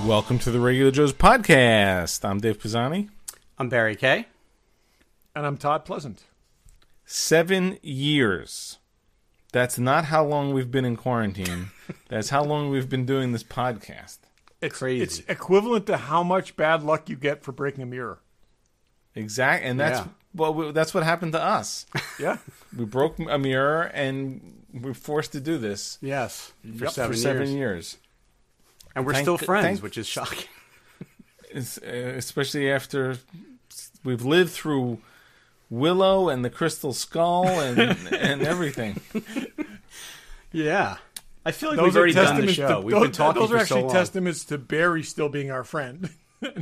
Welcome to the Regular Joe's podcast. I'm Dave Pisani. I'm Barry Kay. And I'm Todd Pleasant. 7 years. That's not how long we've been in quarantine. That's how long we've been doing this podcast. It's crazy. It's equivalent to how much bad luck you get for breaking a mirror. Exactly. And that's that's what happened to us. Yeah. We broke a mirror and we're forced to do this. Yes, for For 7 years. And we're still friends, which is shocking. Especially after we've lived through Willow and the Crystal Skull and everything. Yeah. I feel like Those we've already done the testaments show. to- We've been talking Those are for so actually long. testaments to Barry still being our friend.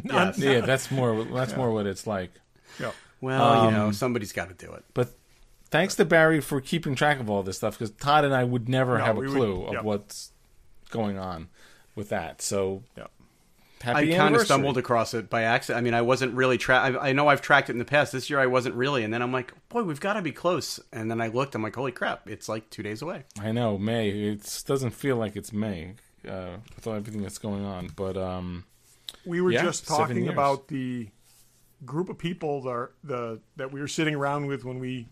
Yes. Yeah, that's more what it's like. Yeah. Well, somebody's got to do it. But thanks to Barry for keeping track of all this stuff, because Todd and I would never have a we would- clue yeah. of what's going on with that. So, Yeah. happy I kind of anniversary. stumbled across it by accident. I mean, I wasn't really I know I've tracked it in the past. This year I wasn't really. And then I'm like, boy, we've got to be close. And then I looked. I'm like, holy crap. It's like 2 days away. I know, May. It doesn't feel like it's May with everything that's going on. But We were Yeah, just 7 talking years. about the group of people that we were sitting around with when we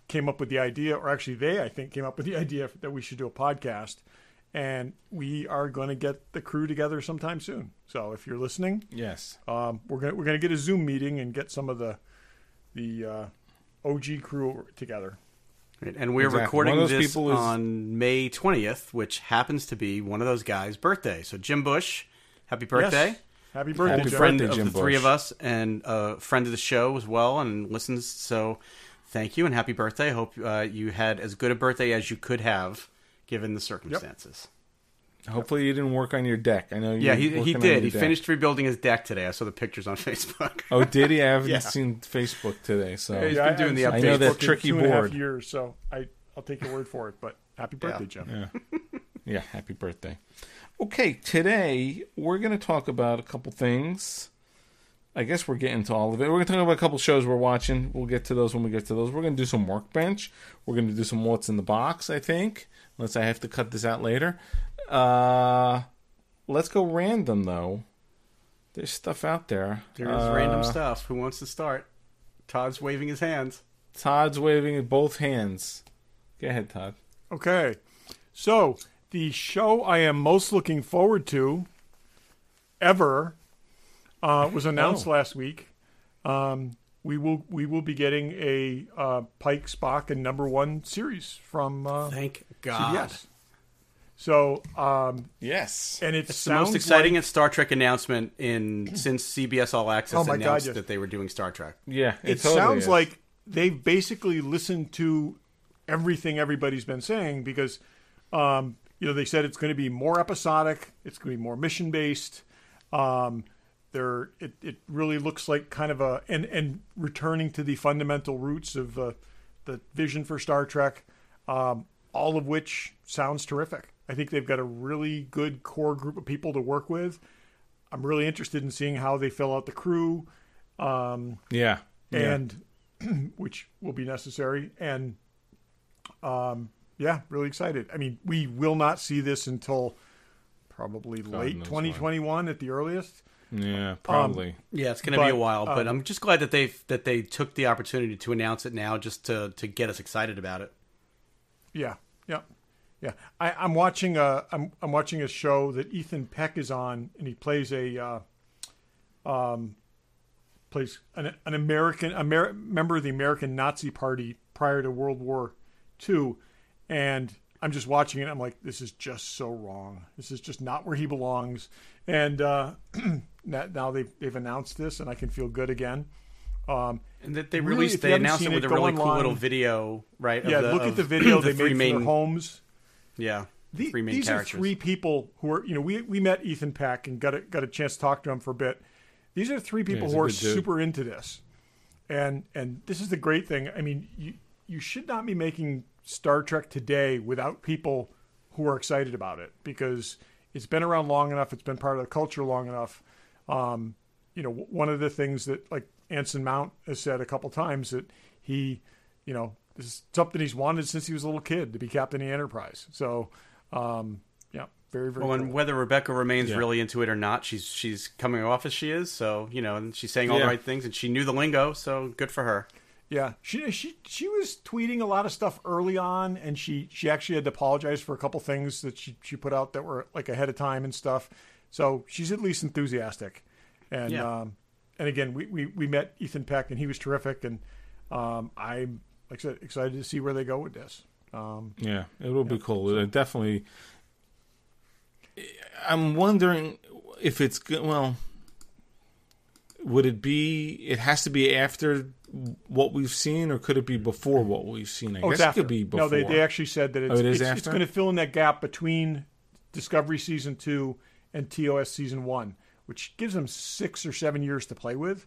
came up with the idea, or actually they, I think, came up with the idea that we should do a podcast. And we are going to get the crew together sometime soon. So if you're listening, yes. we're gonna get a Zoom meeting and get some of the OG crew together. Right. And we're Exactly. recording One of those this people is- on May 20th, which happens to be one of those guys' birthday. So Jim Bush, happy birthday. Yes. Happy birthday, Happy Joe. Friend birthday, of Jim the three Bush. of us, and a friend of the show as well, and listens. So thank you and happy birthday. Hope you had as good a birthday as you could have, given the circumstances. Hopefully you didn't work on your deck. I know you Yeah, were he working on did. your He deck. finished rebuilding his deck today. I saw the pictures on Facebook. Oh, did he? I haven't Yeah. seen Facebook today. So He's been doing the I updates. know that Facebook in tricky 2.5 board. years, so I'll take your word for it. But happy birthday, Jim. Yeah. Yeah, happy birthday. Okay, today we're going to talk about a couple things. I guess we're getting to all of it. We're going to talk about a couple shows we're watching. We'll get to those when we get to those. We're going to do some Workbench. We're going to do some What's in the Box, I think. Unless I have to cut this out later. Let's go random, though. There's stuff out there. There's random stuff. Who wants to start? Todd's waving his hands. Todd's waving with both hands. Go ahead, Todd. Okay, so the show I am most looking forward to ever was announced last week. We will be getting a Pike, Spock, and Number One series from Thank God. CBS. So, Yes. and It's the most exciting Star Trek announcement since CBS All Access Oh my God, announced yes. that they were doing Star Trek. Yeah, It totally sounds is. like they've basically listened to everything everybody's been saying because, they said it's going to be more episodic. It's going to be more mission based. It really looks like kind of and returning to the fundamental roots of the vision for Star Trek, all of which sounds terrific. I think they've got a really good core group of people to work with. I'm really interested in seeing how they fill out the crew. Yeah. And which will be necessary. And really excited. I mean, we will not see this until probably late knows 2021 at the earliest. Yeah, probably. Yeah, it's going to be a But, while, but I'm just glad that they took the opportunity to announce it now, just to get us excited about it. Yeah. I'm watching I'm watching a show that Ethan Peck is on, and he plays plays an American member of the American Nazi Party prior to World War II, and I'm just watching it. I'm like, this is just so wrong. This is just not where he belongs. And now they've announced this, and I can feel good again. And that they Really, released, if you they haven't announced seen it with it, a go really cool online. little video, right? Yeah, of look of at the video the they three made main, for Holmes. Yeah, three main These characters. are three people who are, we met Ethan Peck and got a chance to talk to him for a bit. These are three people he's who a are good dude. super into this. And this is the great thing. I mean, you should not be making Star Trek today without people who are excited about it, because it's been around long enough. It's been part of the culture long enough. One of the things that, like, Anson Mount has said a couple times, that he, this is something he's wanted since he was a little kid, to be captain of the Enterprise. So, very, very Well, cool. and whether Rebecca remains Yeah. really into it or not, she's coming off as she is. So and she's saying all the Yeah. right things, and she knew the lingo. So good for her. Yeah, she was tweeting a lot of stuff early on, and she actually had to apologize for a couple things that she put out that were like ahead of time and stuff. So she's at least enthusiastic, and Yeah. and again we met Ethan Peck and he was terrific, and I'm like I said excited to see where they go with this. Yeah, it will be cool. It definitely. I'm wondering if it's good. Well, would it be? It has to be after what we've seen, or could it be before what we've seen? I guess it after. could be before. No, they actually said that it is it's after? going to fill in that gap between Discovery Season 2 and TOS Season 1, which gives them 6 or 7 years to play with.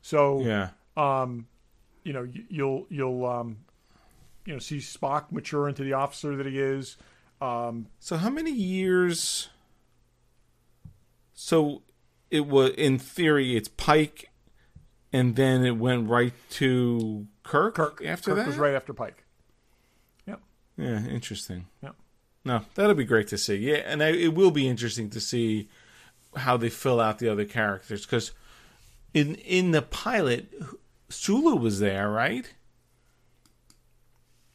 So, Yeah. You'll see Spock mature into the officer that he is. So how many years? So it was, in theory, it's Pike, and then it went right to Kirk. After Kirk that was right after Pike. Yep. Yeah, interesting. Yep. No, that'll be great to see. Yeah, and it will be interesting to see how they fill out the other characters, because in the pilot, Sulu was there, right?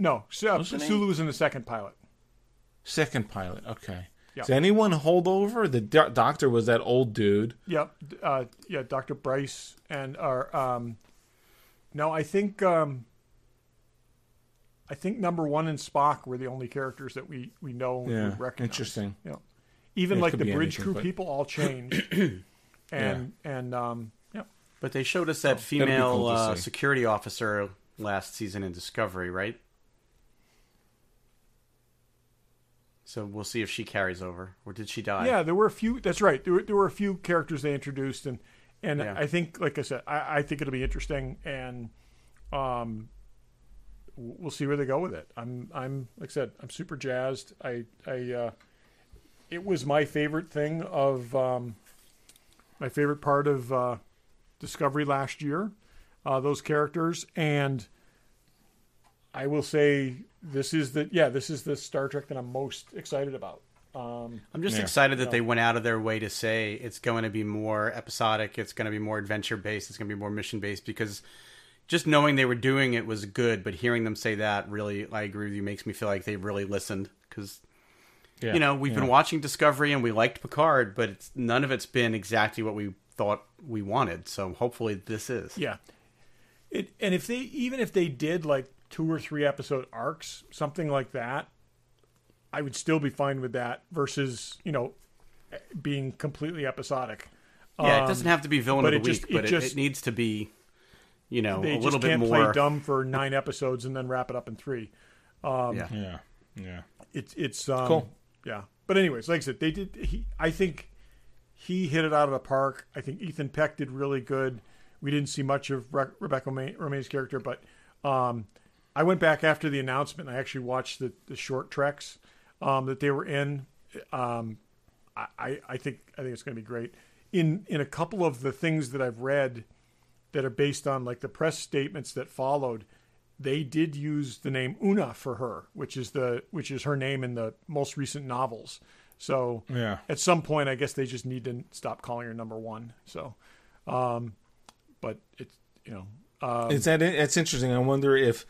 No, Wasn't he? Sulu was in the second pilot. Second pilot. Okay. Yeah. Does anyone hold over? The doctor was that old dude. Yep. Dr. Bryce and no, I think number one and Spock were the only characters that we know and Yeah, would recognize. interesting. Yeah. Even It like could the be bridge anything, crew but- people all changed. and yeah. But they showed us that be female cool to see. security officer last season in Discovery, right? So we'll see if she carries over, or did she die? Yeah, there were a few. That's right. There were a few characters they introduced, and Yeah. I think, like I said, I think it'll be interesting, and we'll see where they go with it. I'm like I said, I'm super jazzed. It was my favorite thing of my favorite part of Discovery last year. Those characters, and I will say this is the Star Trek that I'm most excited about. I'm just Yeah. excited that they went out of their way to say it's going to be more episodic, it's going to be more adventure based, it's going to be more mission based, because just knowing they were doing it was good, but hearing them say that really, I agree with you, makes me feel like they really listened, because Yeah. we've been watching Discovery and we liked Picard, but none of it's been exactly what we thought we wanted, so hopefully this is. Yeah. And if they did like 2 or 3 episode arcs, something like that, I would still be fine with that versus, being completely episodic. Yeah, it doesn't have to be villain but of the it week, just- but it it just- needs to be, a They little just bit can't more. play dumb for 9 episodes and then wrap it up in 3. Yeah. It's Cool. Yeah. But anyways, like I said, I think he hit it out of the park. I think Ethan Peck did really good. We didn't see much of Rebecca Romijn's character, but I went back after the announcement and I actually watched the short treks that they were in. I think it's going to be great. In a couple of the things that I've read that are based on like the press statements that followed, they did use the name Una for her, which is her name in the most recent novels. So Yeah. at some point, I guess they just need to stop calling her number one. So, but it's It's interesting. I wonder if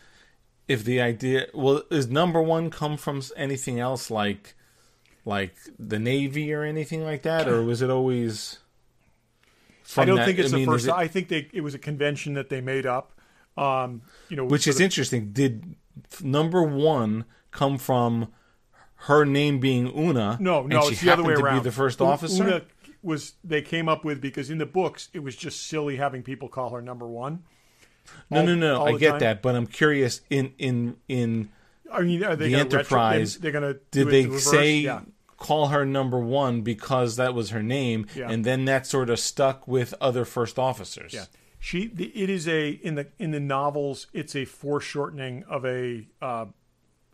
the idea, does number one come from anything else like the Navy or anything like that, or was it always? I don't think it's the first. I think it was a convention that they made up. Which is interesting. Did number one come from her name being Una? No, and she it's the other way happened around. to be the first officer. Una they came up with because in the books it was just silly having people call her number one. No. all I the get time. that, but I'm curious. In I mean, are they the gonna Enterprise, they're going to did they say Yeah. call her number one because that was her name, Yeah. and then that sort of stuck with other first officers? Yeah, it is in the novels. It's a foreshortening of a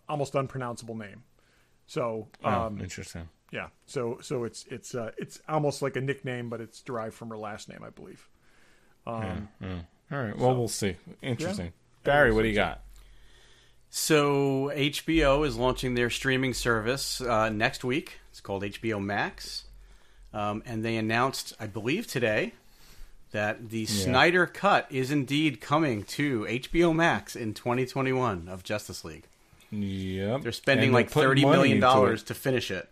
almost unpronounceable name. So Interesting. yeah, so it's almost like a nickname, but it's derived from her last name, I believe. All right. Well, we'll see. Interesting. Barry, what do you got? So HBO is launching their streaming service next week. It's called HBO Max. And they announced, I believe today, that the Snyder Cut is indeed coming to HBO Max in 2021 of Justice League. Yep. They're spending like $30 million to finish it.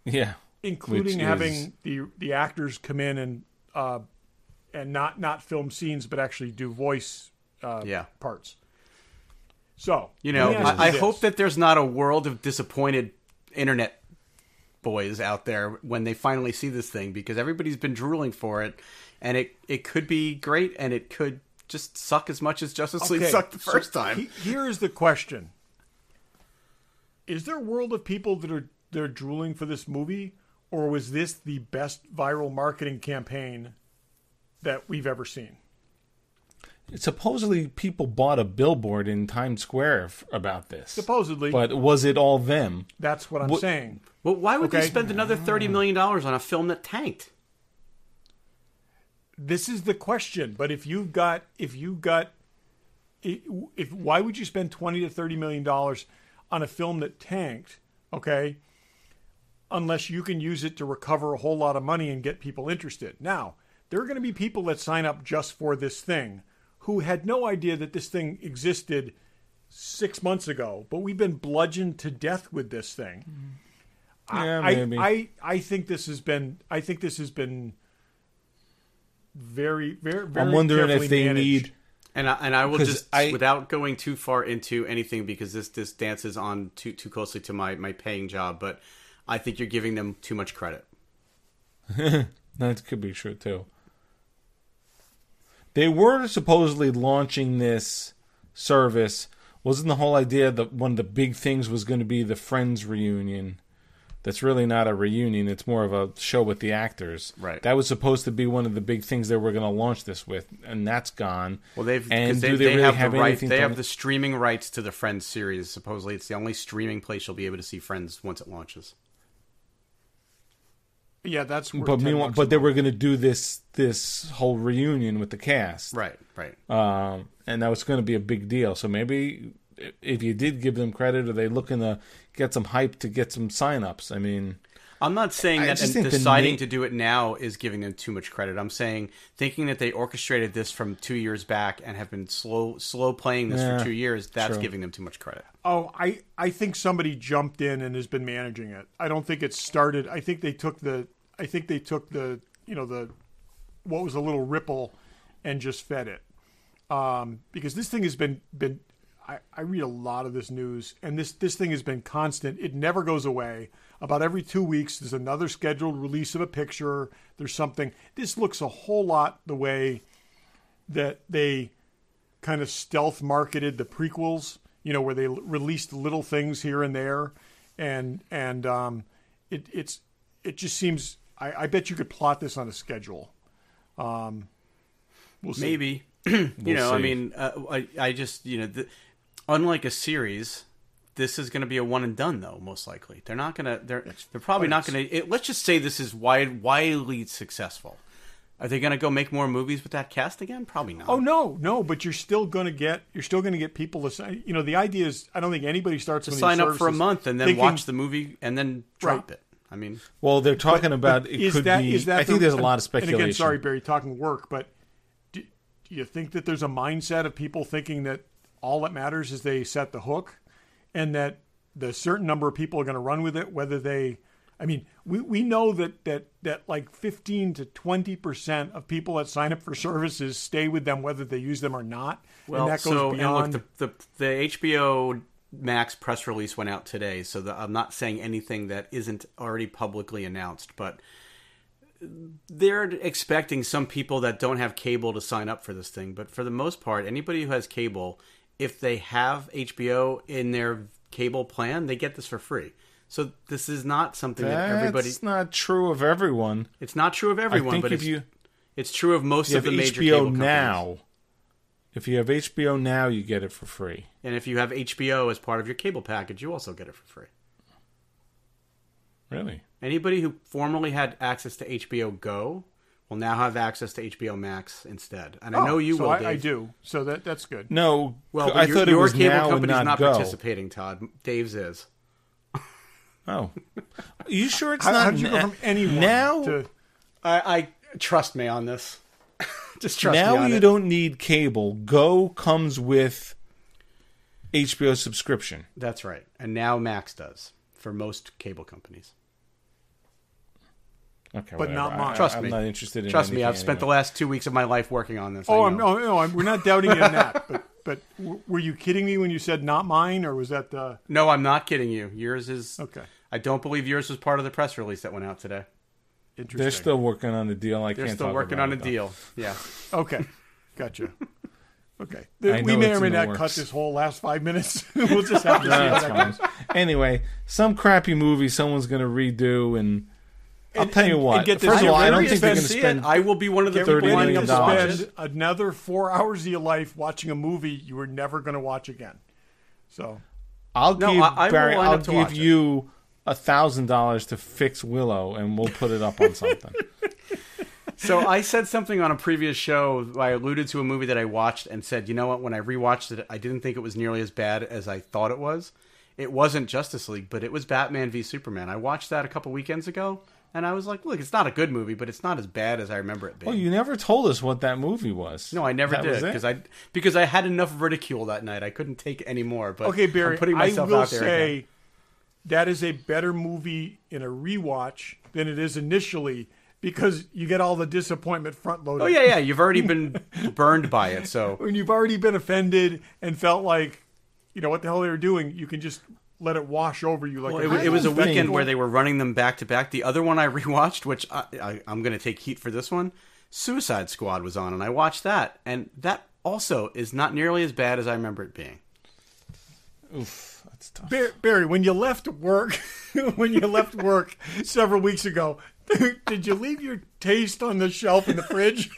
Yeah. Including having the actors come in and not film scenes, but actually do voice parts. So, I hope that there's not a world of disappointed internet boys out there when they finally see this thing, because everybody's been drooling for it, and it could be great, and it could just suck as much as Justice League sucked the first time. Here is the question. Is there a world of people that are drooling for this movie, or was this the best viral marketing campaign that we've ever seen? Supposedly, people bought a billboard in Times Square about this. Supposedly. But was it all them? That's what I'm saying. Well, why would they spend another $30 million on a film that tanked? This is the question. But why would you spend $20 to $30 million on a film that tanked, okay, unless you can use it to recover a whole lot of money and get people interested? Now, there are going to be people that sign up just for this thing who had no idea that this thing existed 6 months ago, but we've been bludgeoned to death with this thing. Yeah, maybe. I think this has been very, very, very I'm wondering if they managed. need. And I will just, without going too far into anything, because this dances on too closely to my paying job, but I think you're giving them too much credit. That could be true too. They were supposedly launching this service. Wasn't the whole idea that one of the big things was going to be the Friends reunion? That's really not a reunion. It's more of a show with the actors. Right. That was supposed to be one of the big things they were going to launch this with, and that's gone. Well, they have the streaming rights to the Friends series. Supposedly, it's the only streaming place you'll be able to see Friends once it launches. Yeah, that's. But they were going to do this whole reunion with the cast, right? And that was going to be a big deal. So maybe if you did give them credit, are they looking to get some hype to get some signups? I mean, I'm not saying that deciding to do it now is giving them too much credit. I'm saying thinking that they orchestrated this from 2 years back and have been slow playing this for 2 years. That's giving them too much credit. Oh, I think somebody jumped in and has been managing it. I don't think it started. I think they took the what was a little ripple and just fed it. Because this thing has been I read a lot of this news, and this thing has been constant. It never goes away. About every 2 weeks, there's another scheduled release of a picture. There's something. This looks a whole lot the way that they kind of stealth marketed the prequels, where they released little things here and there. And it just seems, I bet you could plot this on a schedule. We'll see. Maybe. See. I mean, I just, unlike a series, this is going to be a one and done, though. Most likely, they're not going to. They're probably not going to. Let's just say this is widely successful. Are they going to go make more movies with that cast again? Probably not. Oh no. But you're still going to get people to sign. The idea is, I don't think anybody starts to sign up for a month and then watch the movie and then drop it. I mean, well, they're talking about it could be. I think there's a lot of speculation. And again, sorry, Barry, talking work, but do you think that there's a mindset of people thinking that all that matters is they set the hook, and that the certain number of people are going to run with it, whether they, I mean, we know that like 15 to 20% of people that sign up for services stay with them whether they use them or not. Well, and that goes beyond. And look, the HBO Max press release went out today, so I'm not saying anything that isn't already publicly announced, but they're expecting some people that don't have cable to sign up for this thing. But for the most part, anybody who has cable, if they have HBO in their cable plan, they get this for free. So this is not something that everybody. It's not true of everyone. It's not true of everyone, but it's true of most of the major HBO cable companies. Now. If you have HBO Now, you get it for free. And if you have HBO as part of your cable package, you also get it for free. Really? Anybody who formerly had access to HBO Go will now have access to HBO Max instead. And I know you so will, I Dave. do. So that's good. No, Well, I your, thought it your was cable now and company's not not go. participating, Todd. Dave's is. Oh, are you sure it's How not did you go from anyone now? to... I trust me on this. Just trust me Now on you it. don't need cable. Go comes with HBO subscription. That's right. And now Max does for most cable companies. Okay, But whatever. not mine. Trust I'm me. not interested in. Trust me. anything I've spent the anyway. last 2 weeks of my life working on this. Oh, I know. we're not doubting you on that. But were you kidding me when you said not mine, or was that the... No, I'm not kidding you. Yours is. Okay. I don't believe yours was part of the press release that went out today. Interesting. They're still working on the deal. They're can't still talk working about on a it, though. deal. Yeah. Okay. Gotcha. Okay. I We know may it's or may in the not works. cut this whole last 5 minutes. We'll just have to see No, how that's that fine. goes. Anyway, some crappy movie someone's going to redo, and I'll tell you and what. get this, First of all, I don't ready think to they're going to see spend. it. I will be one of the Get people $30 ready lining million. up to watch to it. spend another 4 hours of your life watching a movie you were never going to watch again. So, I'll No, give I will Barry. line I'll up to give watch it. you $1,000 to fix Willow, and we'll put it up on something. So I said something on a previous show. I alluded to a movie that I watched and said, you know what? When I rewatched it, I didn't think it was nearly as bad as I thought it was. It wasn't Justice League, but it was Batman v Superman. I watched that a couple weekends ago, and I was like, look, it's not a good movie, but it's not as bad as I remember it being. Well, you never told us what that movie was. No, I never That was did it? because I had enough ridicule that night. I couldn't take any more. But okay, Barry, I'm putting I myself will out there say again. that is a better movie in a rewatch than it is initially because you get all the disappointment front loaded. Oh yeah, you've already been burned by it. So When you've already been offended and felt like, you know, what the hell they were doing, you can just let it wash over you. Like it was a don't think- weekend where they were running them back to back. The other one I rewatched, which I'm going to take heat for this one, Suicide Squad was on, and I watched that, and that also is not nearly as bad as I remember it being. Oof, that's tough. Barry, when you left work, several weeks ago, did you leave your taste on the shelf in the fridge?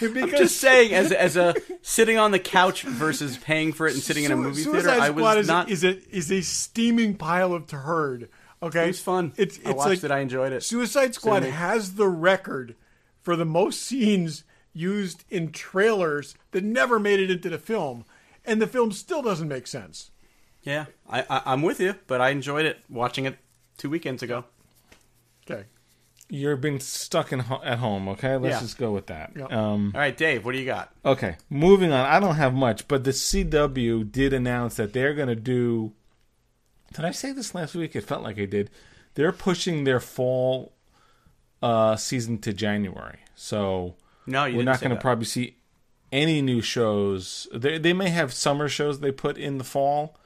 I'm just saying, as a sitting on the couch versus paying for it and sitting in a movie theater, Suicide I Squad was not. is a steaming pile of turd. Okay, It was fun. It's I watched like it. I enjoyed it. Suicide Squad me. has the record for the most scenes used in trailers that never made it into the film, and the film still doesn't make sense. Yeah, I'm with you, but I enjoyed it watching it 2 weekends ago. Okay, You're being stuck at home, okay? Let's Yeah. just go with that. Yeah. All right, Dave, what do you got? Okay, moving on. I don't have much, but the CW did announce that they're going to do... Did I say this last week? It felt like I did. They're pushing their fall season to January. So No, you we're didn't not say going to that. probably see any new shows. They may have summer shows they put in the fall,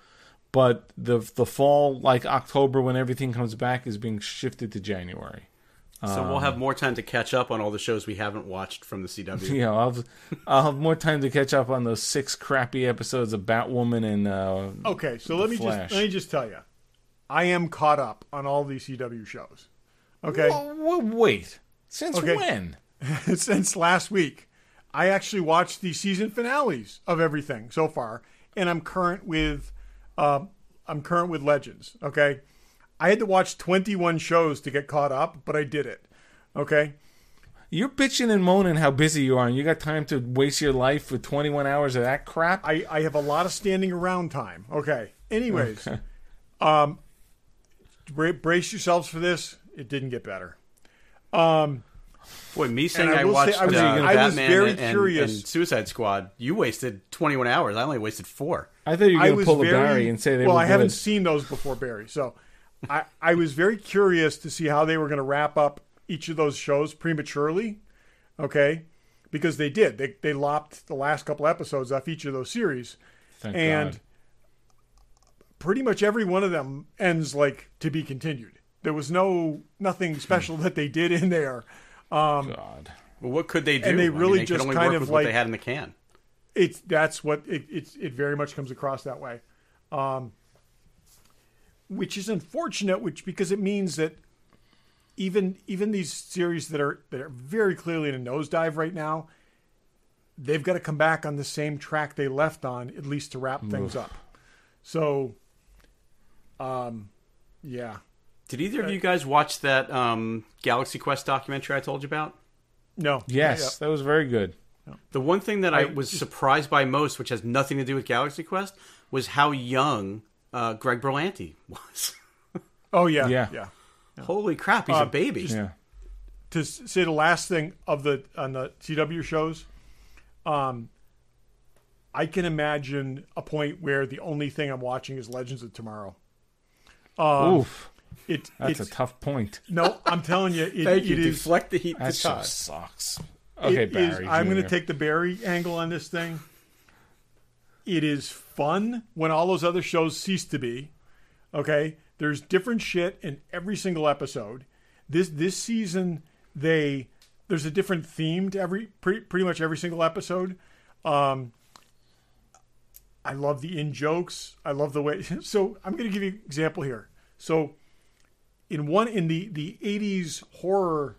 but the fall, like October when everything comes back, is being shifted to January. So we'll have more time to catch up on all the shows we haven't watched from the CW. Yeah, I'll have more time to catch up on those 6 crappy episodes of Batwoman and okay. So let me Flash. just tell you, I am caught up on all these CW shows. Okay, Wait, since Okay. when? since last week, I actually watched the season finales of everything so far, and I'm current with Legends. Okay, I had to watch 21 shows to get caught up, but I did it. Okay, You're bitching and moaning how busy you are, and you got time to waste your life with 21 hours of that crap? I have a lot of standing around time. Okay. Anyways, brace yourselves for this. It didn't get better. Boy, me saying And I I will watched say, I was Batman very and curious. Suicide Squad, you wasted 21 hours. I only wasted 4. I thought you were I going to was pull a very Barry and say they well. were I haven't good. seen those before, Barry. So I was very curious to see how they were going to wrap up each of those shows prematurely. Okay, because they did. They lopped the last couple episodes off each of those series, Thank and God. pretty much every one of them ends like to be continued. There was nothing special that they did in there. God. Well, what could they do? And they really they just could only kind work of with what they like- had in the can. That's what it very much comes across that way, which is unfortunate. Because it means that even these series that are very clearly in a nosedive right now, they've got to come back on the same track they left on, at least to wrap things up. So, yeah. Did either of you guys watch that Galaxy Quest documentary I told you about? No. Yes, that was very good. The one thing that I was surprised by most, which has nothing to do with Galaxy Quest, was how young Greg Berlanti was. Oh yeah. Yeah. Holy crap, he's a baby. Yeah. To say the last thing on the CW shows, I can imagine a point where the only thing I'm watching is Legends of Tomorrow. Oof. It's a tough point. No, I'm telling you, Thank you. it is. Deflect the heat That to show Todd. sucks. Okay, It is- Barry. I'm going Jr. to take the Barry angle on this thing. It is fun when all those other shows cease to be. Okay, there's different shit in every single episode. This season, there's a different theme to pretty much every single episode. I love the in jokes. I love the way. So I'm going to give you an example here. So in the 80s horror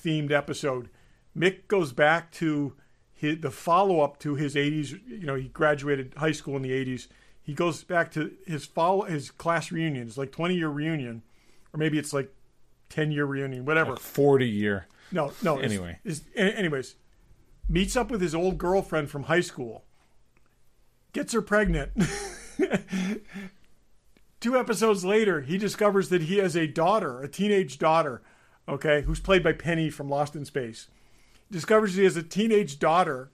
themed episode, Mick goes back to the follow up to his 80s. You know, he graduated high school in the 80s. He goes back to his class reunion. It's like 20-year reunion, or maybe it's like 10-year reunion, whatever. Like 40-year. No. Anyway. Anyways, meets up with his old girlfriend from high school. Gets her pregnant. 2 episodes later, he discovers that he has a daughter, a teenage daughter, okay, who's played by Penny from Lost in Space. Discovers he has a teenage daughter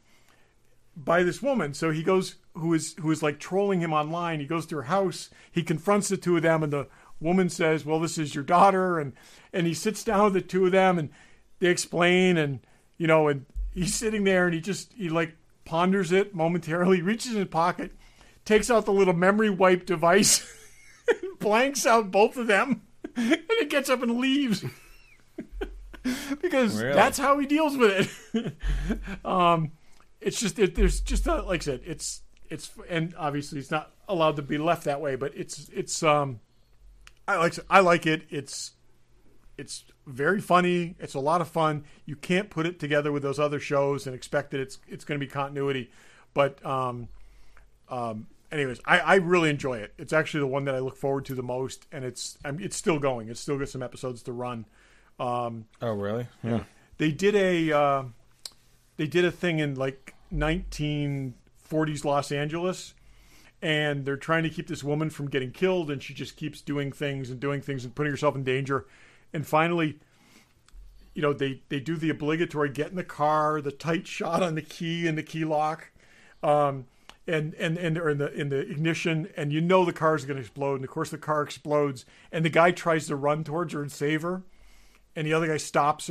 by this woman. So he goes, who is like trolling him online. He goes to her house. He confronts the two of them, and the woman says, "Well, this is your daughter." And he sits down with the two of them, and they explain, and and he's sitting there, and he like ponders it momentarily, reaches in his pocket, takes out the little memory wipe device, blanks out both of them, and he gets up and leaves. Because that's how he deals with it. It's just there's just like I said, it's and obviously it's not allowed to be left that way, but it's I like it. It's very funny. It's a lot of fun. You can't put it together with those other shows and expect that it's going to be continuity. But anyways, I really enjoy it. It's actually the one that I look forward to the most, and it's still going. It's still got some episodes to run. Oh, really? Yeah. They did a thing in like 1940s Los Angeles, and they're trying to keep this woman from getting killed, and she just keeps doing things and putting herself in danger. And finally, they do the obligatory get in the car, the tight shot on the key and the key lock, and or in the ignition, and the car's going to explode, and of course the car explodes, and the guy tries to run towards her and save her, and the other guy stops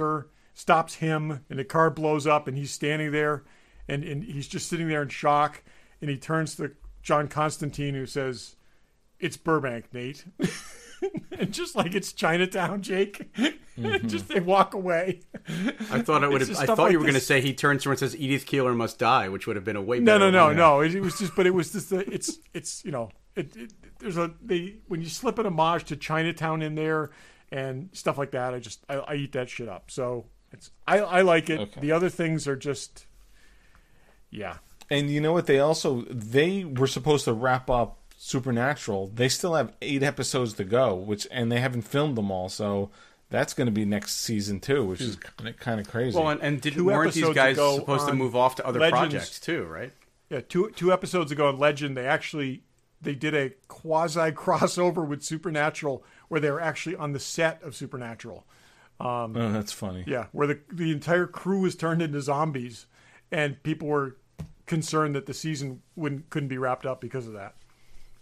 him, and the car blows up, and he's standing there, and he's just sitting there in shock, and he turns to John Constantine, who says, "It's Burbank, Nate." And just like it's Chinatown, Jake. Mm-hmm. Just they walk away. I thought you were going to say he turns to her and says Edith Keeler must die, which would have been a way better. No. It was just when you slip an homage to Chinatown in there and stuff like that, I eat that shit up. So I like it. Okay. The other things are just, yeah. And you know what? They were supposed to wrap up Supernatural. They still have 8 episodes to go, and they haven't filmed them all. So that's going to be next season too, which is kind of crazy. Well, and weren't these guys supposed to move off to other projects too, right? Yeah, two episodes ago on Legend, they did a quasi crossover with Supernatural where they were actually on the set of Supernatural. Oh, that's funny. Yeah, where the entire crew was turned into zombies, and people were concerned that the season couldn't be wrapped up because of that.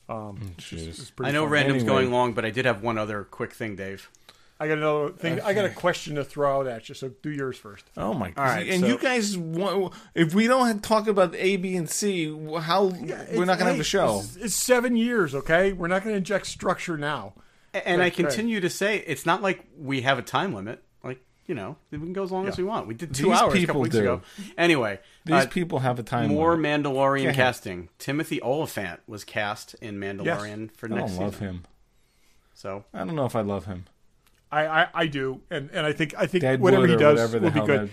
I know random's going long, but I did have one other quick thing, Dave. I got another thing. I got a question to throw out at you, so do yours first. Oh my god! All right, and you guys, if we don't talk about A, B, and C, we're not going to have a show. It's 7 years, okay? We're not going to inject structure now. And I continue to say, it's not like we have a time limit. We can go as long as we want. We did 2 hours a couple weeks ago. Anyway, these people have a time more limit. Mandalorian casting. Timothy Olyphant was cast in Mandalorian for next season. I don't love him. So I don't know if I love him. I do, and I think Deadwood whatever he does will be hell good.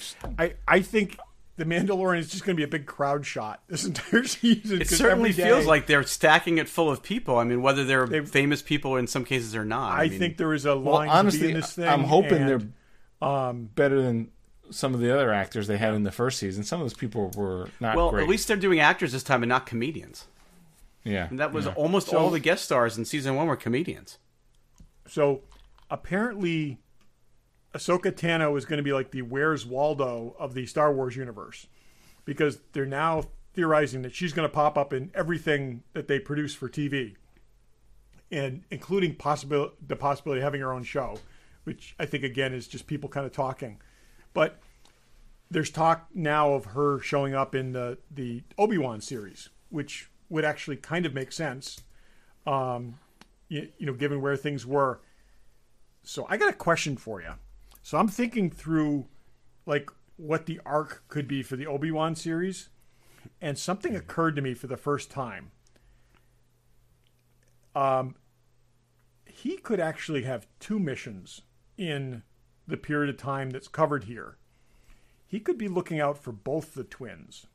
I think the Mandalorian is just going to be a big crowd shot this entire season. It certainly feels like they're stacking it full of people. I mean, whether they're famous people in some cases or not. I think there is a line honestly, to be in this thing. I'm hoping they're better than some of the other actors they had in the first season. Some of those people were not Well, great. at least they're doing actors this time and not comedians. Yeah. And that was yeah. almost all the guest stars in season 1 were comedians. So apparently, Ahsoka Tano is going to be like the Where's Waldo of the Star Wars universe, because they're now theorizing that she's going to pop up in everything that they produce for TV, and including the possibility of having her own show, which I think again is just people kind of talking. But there's talk now of her showing up in the Obi-Wan series, which would actually kind of make sense, given where things were. So I got a question for you. So I'm thinking through, like, what the arc could be for the Obi-Wan series, and something occurred to me for the first time. He could actually have 2 missions in the period of time that's covered here. He could be looking out for both the twins.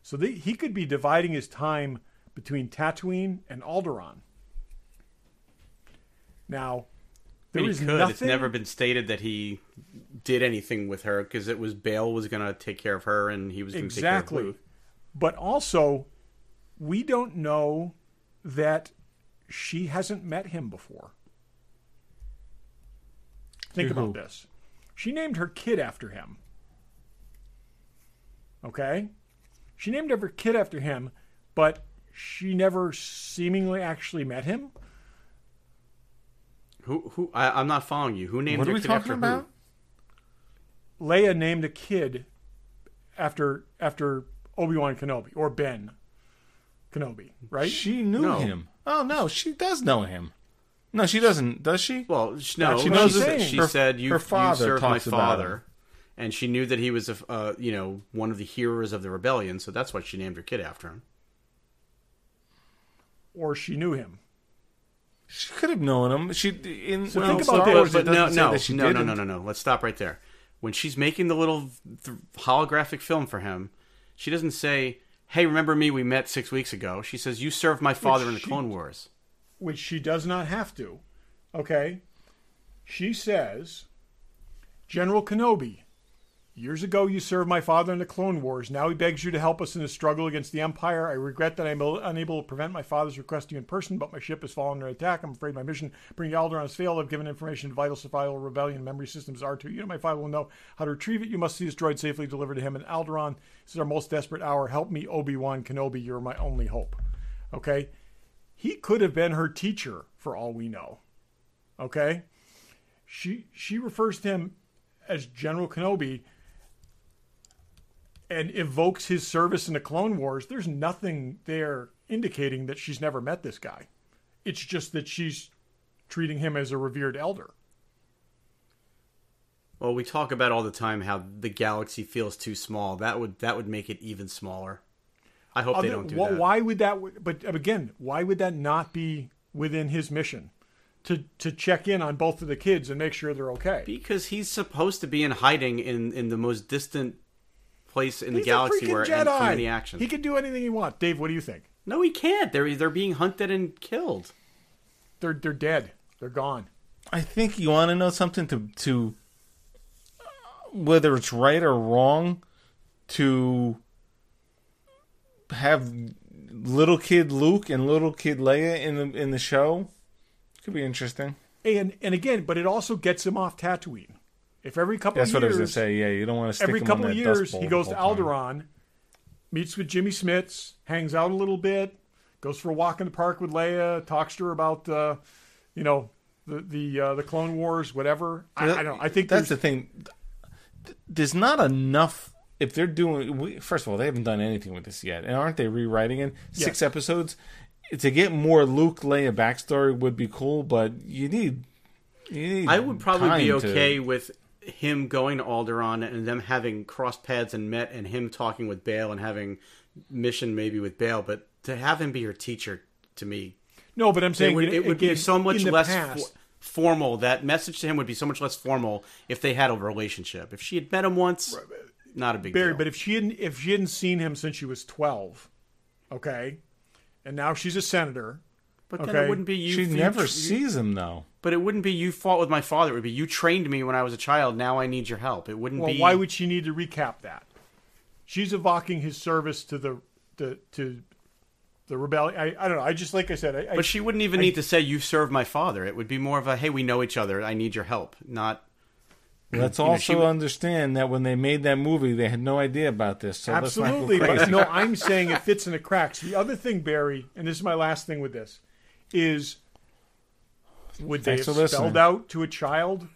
So he could be dividing his time between Tatooine and Alderaan. Now, there is nothing. It's never been stated that he did anything with her, because it was Bail was going to take care of her and he was going to take care of Luke. But also, we don't know that she hasn't met him before. Think about this. She named her kid after him. Okay? She named her kid after him, but she never seemingly actually met him. Who? I'm not following you. Who named What her are we kid talking after about? who? Leia named a kid after Obi-Wan Kenobi, or Ben Kenobi, right? She knew No. him. Oh, no, she does know him. No, she doesn't. Does she? Well, That's no. what She, I'm said, saying. she said you her father served my talks about father, him. and she knew that he was one of the heroes of the rebellion. So that's why she named her kid after him. Or she knew him. She could have known him. She in So well, think about Star this. Wars, But it doesn't say no. that she didn't. No. Let's stop right there. When she's making the little holographic film for him, she doesn't say, "Hey, remember me? We met 6 weeks ago." She says, "You served my father in the Clone Wars." Which she does not have to. Okay? She says, General Kenobi, years ago you served my father in the Clone Wars. Now he begs you to help us in his struggle against the Empire. I regret that I'm unable to prevent my father's request to you in person, but my ship has fallen under attack. I'm afraid my mission bringing Alderaan has failed. I've given information to vital survival rebellion memory systems R2. You know my father will know how to retrieve it. You must see this droid safely delivered to him. And Alderaan, this is our most desperate hour. Help me, Obi-Wan Kenobi. You're my only hope. Okay? He could have been her teacher for all we know. Okay? She refers to him as General Kenobi and evokes his service in the Clone Wars. There's nothing there indicating that she's never met this guy. It's just that she's treating him as a revered elder. Well, we talk about all the time how the galaxy feels too small. That would make it even smaller. I hope they don't do that. Why would that? But again, why would that not be within his mission to check in on both of the kids and make sure they're okay? Because he's supposed to be in hiding in the most distant place in the He's galaxy a freaking where Jedi. and from any action. He can do anything he wants. Dave, what do you think? No, he can't. They're being hunted and killed. They're dead. They're gone. I think you want to know something to whether it's right or wrong to have little kid Luke and little kid Leia in the show. Could be interesting. And again, but it also gets him off Tatooine. If every couple That's of what I was years, gonna say. Yeah, you don't want to stick every him couple on of that years, dust bowl he the goes to whole time. Alderaan, meets with Jimmy Smits, hangs out a little bit, goes for a walk in the park with Leia, talks to her about the Clone Wars, whatever. I don't know. I think that's the thing. There's not enough. If they're doing, first of all, they haven't done anything with this yet, and aren't they rewriting it? 6 episodes to get more Luke Leia backstory would be cool, but you need. I would probably be time okay with him going to Alderaan and them having crossed paths and met, and him talking with Bail and having mission maybe with Bail, but to have him be your teacher, to me, No, but I'm saying it would be so much in the less past, formal. That message to him would be so much less formal if they had a relationship. If she had met him once, not a big Barry, deal. but if she hadn't seen him since she was 12, okay, and now she's a senator, But then Okay. it wouldn't be you. She never sees him though. But it wouldn't be you fought with my father. It would be you trained me when I was a child. Now I need your help. It wouldn't Well, be. why would she need to recap that? She's evoking his service to the rebellion. I don't know. I just, like I said, But she wouldn't even need to say you served my father. It would be more of a hey, we know each other. I need your help. Not. Let's You know, also she would- understand that when they made that movie, they had no idea about this. So absolutely. let's not go But crazy. no, I'm saying it fits in the cracks. The other thing, Barry, and this is my last thing with this, is would they Thanks have for listening. spelled out to a child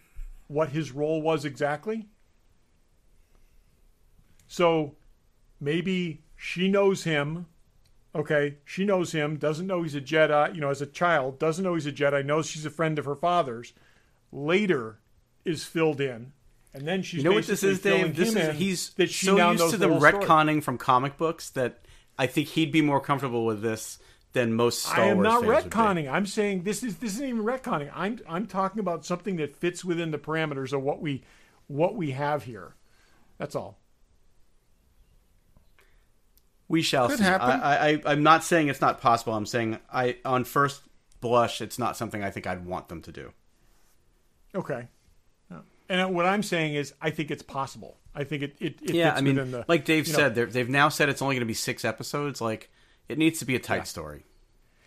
what his role was exactly? So maybe she knows him. Okay, she knows him, doesn't know he's a Jedi, as a child, doesn't know he's a Jedi, knows she's a friend of her father's. Later is filled in. And then she's You know what this is, Dave? This is he's that she so now used knows to the them whole story. retconning from comic books that I think he'd be more comfortable with this than most Star I am Wars not fans would be. retconning. I'm saying this isn't even retconning. I'm talking about something that fits within the parameters of what we have here. That's all. We shall Could see. happen. I'm not saying it's not possible. I'm saying on first blush, it's not something I think I'd want them to do. Okay. And what I'm saying is, I think it's possible. I think it Yeah, fits I mean, within the. like Dave you know, said, they've now said it's only going to be 6 episodes. Like, it needs to be a tight story.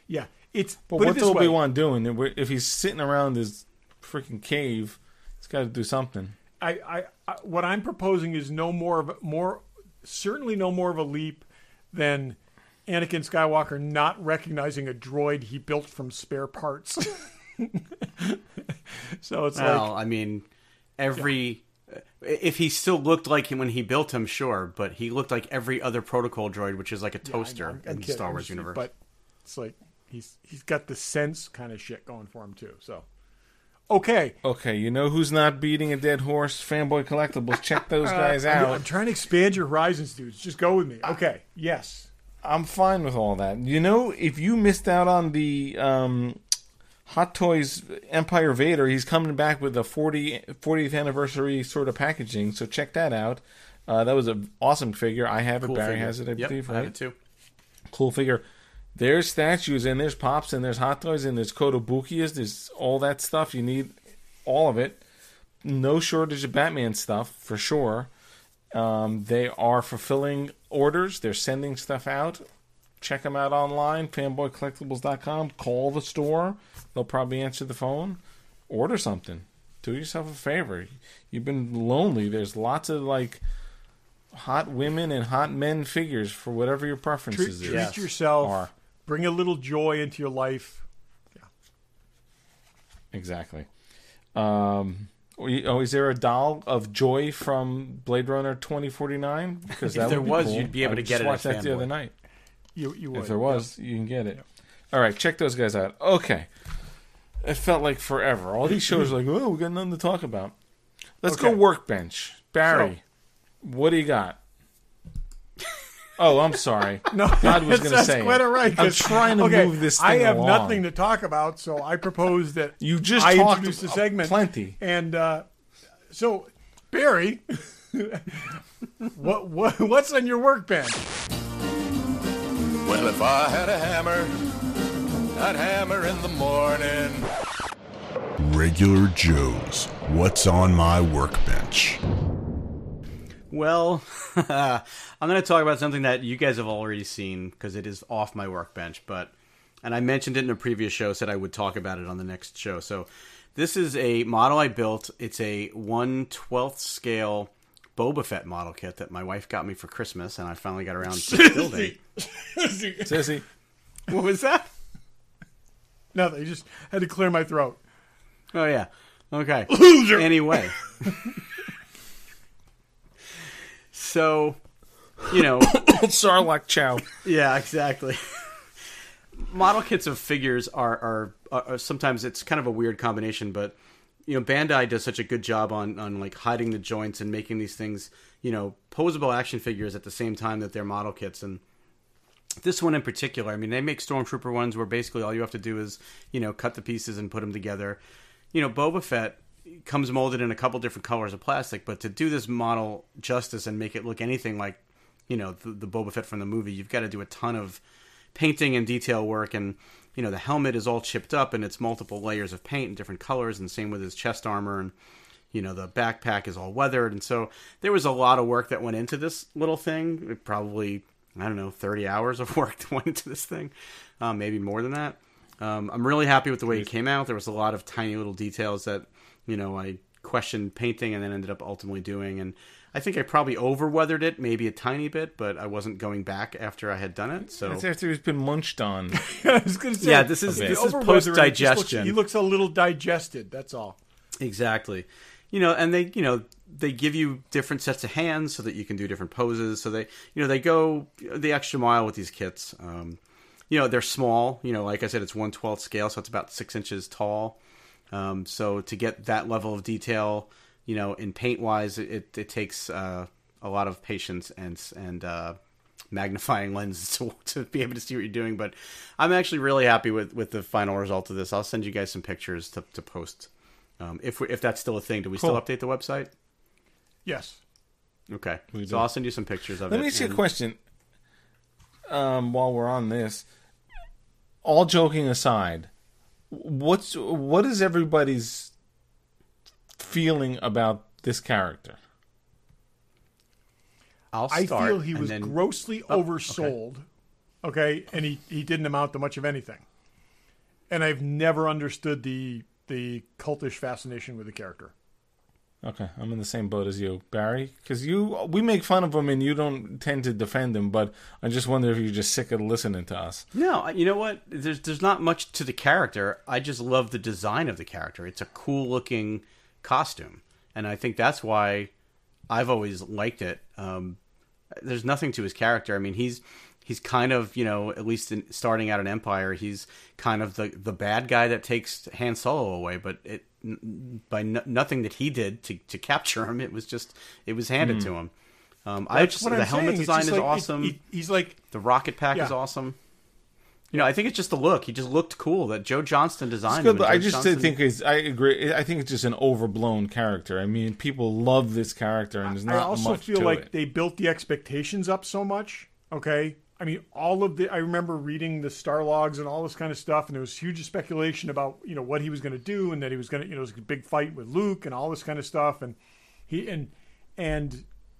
Yeah, it's. But put it what's this way. Obi-Wan doing? If he's sitting around his freaking cave, he's got to do something. I what I'm proposing is certainly no more of a leap than Anakin Skywalker not recognizing a droid he built from spare parts. So it's Well, like, I mean, if he still looked like him when he built him, sure, but he looked like every other protocol droid, which is like a toaster I know, I'm in the kidding. Star I'm Wars just- universe. But it's like he's got the sense kind of shit going for him too. So okay. Okay, you know who's not beating a dead horse? Fanboy Collectibles. Check those guys I'm out. trying to expand your horizons, dudes. Just go with me. Okay. Yes. I'm fine with all that. You know, if you missed out on the Hot Toys Empire Vader, he's coming back with a 40th anniversary sort of packaging, so check that out. That was an awesome figure. I have it. Cool Barry figure. has it, I Yep, believe, I right? have it too. Cool figure. There's statues, and there's Pops, and there's Hot Toys, and there's Kotobukias. There's all that stuff. You need all of it. No shortage of Batman stuff, for sure. They are fulfilling orders. They're sending stuff out. Check them out online, fanboycollectibles.com. Call the store. They'll probably answer the phone. Order something. Do yourself a favor. You've been lonely. There's lots of, like, hot women and hot men figures for whatever your preferences Treat is. Yes. yourself. Are. Bring a little joy into your life. Exactly. Is there a doll of Joy from Blade Runner 2049? Because If that there would be was, cool. you'd be able I to just get it watched at that the Fanboy. other night. You would. If there was, you can get it. All right, check those guys out. Okay. It felt like forever. All these shows are like, oh, we got nothing to talk about. Let's go Okay. Workbench. Barry, what do you got? Oh, I'm sorry. No, God was going to that's say quite it. all right. I'm 'cause- trying to okay, move this thing I have along. nothing to talk about, so I propose that You just I talked introduce the segment. plenty. And so, Barry, what's on your workbench? Well, if I had a hammer, I'd hammer in the morning. Regular Joe's What's on My Workbench. Well, I'm going to talk about something that you guys have already seen because it is off my workbench. And I mentioned it in a previous show, said I would talk about it on the next show. So this is a model I built. It's a 1/12 scale Boba Fett model kit that my wife got me for Christmas, and I finally got around to building. Sissy. What was that? Nothing. I just had to clear my throat. Oh, yeah. Okay. Loser. Anyway. So, you know, Sarlacc Chow. yeah, exactly. Model kits of figures are sometimes it's kind of a weird combination, but you know, Bandai does such a good job on like hiding the joints and making these things, you know, posable action figures at the same time that they're model kits. And this one in particular, I mean, they make Stormtrooper ones where basically all you have to do is, you know, cut the pieces and put them together. You know, Boba Fett comes molded in a couple different colors of plastic, but to do this model justice and make it look anything like, you know, the Boba Fett from the movie, you've got to do a ton of painting and detail work. And the helmet is all chipped up and it's multiple layers of paint in different colors, and same with his chest armor, and the backpack is all weathered. And so there was a lot of work that went into this little thing. It probably, I don't know, 30 hours of work that went into this thing, maybe more than that. I'm really happy with the way it came out. There was a lot of tiny little details that, I questioned painting and then ended up ultimately doing. And I think I probably over-weathered it maybe a tiny bit, but I wasn't going back after I had done it. So It's after it's been munched on. I was going to say, yeah, this is post-digestion. He looks a little digested. That's all. Exactly. And they give you different sets of hands so that you can do different poses. So they go the extra mile with these kits. They're small. Like I said, it's 1/12 scale, so it's about 6 inches tall. So to get that level of detail, in paint wise, it takes a lot of patience and magnifying lenses to be able to see what you're doing. But I'm actually really happy with the final result of this. I'll send you guys some pictures to post. If that's still a thing, do we still update the website? Yes. Okay. So I'll send you some pictures of it. Let me ask you a question. While we're on this, all joking aside, what is everybody's feeling about this character? I feel he was grossly oversold. Okay, and he didn't amount to much of anything. And I've never understood the cultish fascination with the character. Okay, I'm in the same boat as you, Barry. Because we make fun of him and you don't tend to defend him, but I just wonder if you're just sick of listening to us. No, you know what? There's not much to the character. I just love the design of the character. It's a cool looking costume, and I think that's why I've always liked it. There's nothing to his character. I mean, he's kind of, at least starting out in Empire, he's kind of the bad guy that takes Han Solo away, but nothing that he did to capture him. It was handed to him. The helmet design is awesome. He's like, the rocket pack is awesome. I think it's just the look. He just looked cool. That Joe Johnston designed him. I agree. I think it's just an overblown character. I mean, people love this character, and there's not much to it. I also feel like they built the expectations up so much. Okay. I mean, I remember reading the Star Logs and all this kind of stuff, and there was huge speculation about, what he was going to do, and that he was going to, it was a big fight with Luke and all this kind of stuff. And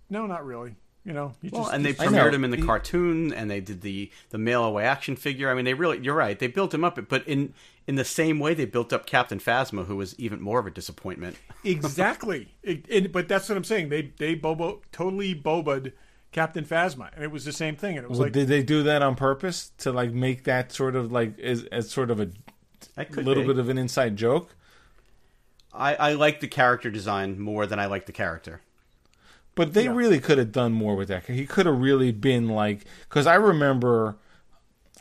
no, not really. They premiered him in the cartoon, and they did the mail away action figure. I mean, you're right. They built him up, but in the same way they built up Captain Phasma, who was even more of a disappointment. Exactly. But that's what I'm saying. They totally boba'd Captain Phasma, and it was the same thing. And it was did they do that on purpose to make that sort of as sort of a little bit of an inside joke? I like the character design more than I like the character. But they really could have done more with that. He could have really been because I remember,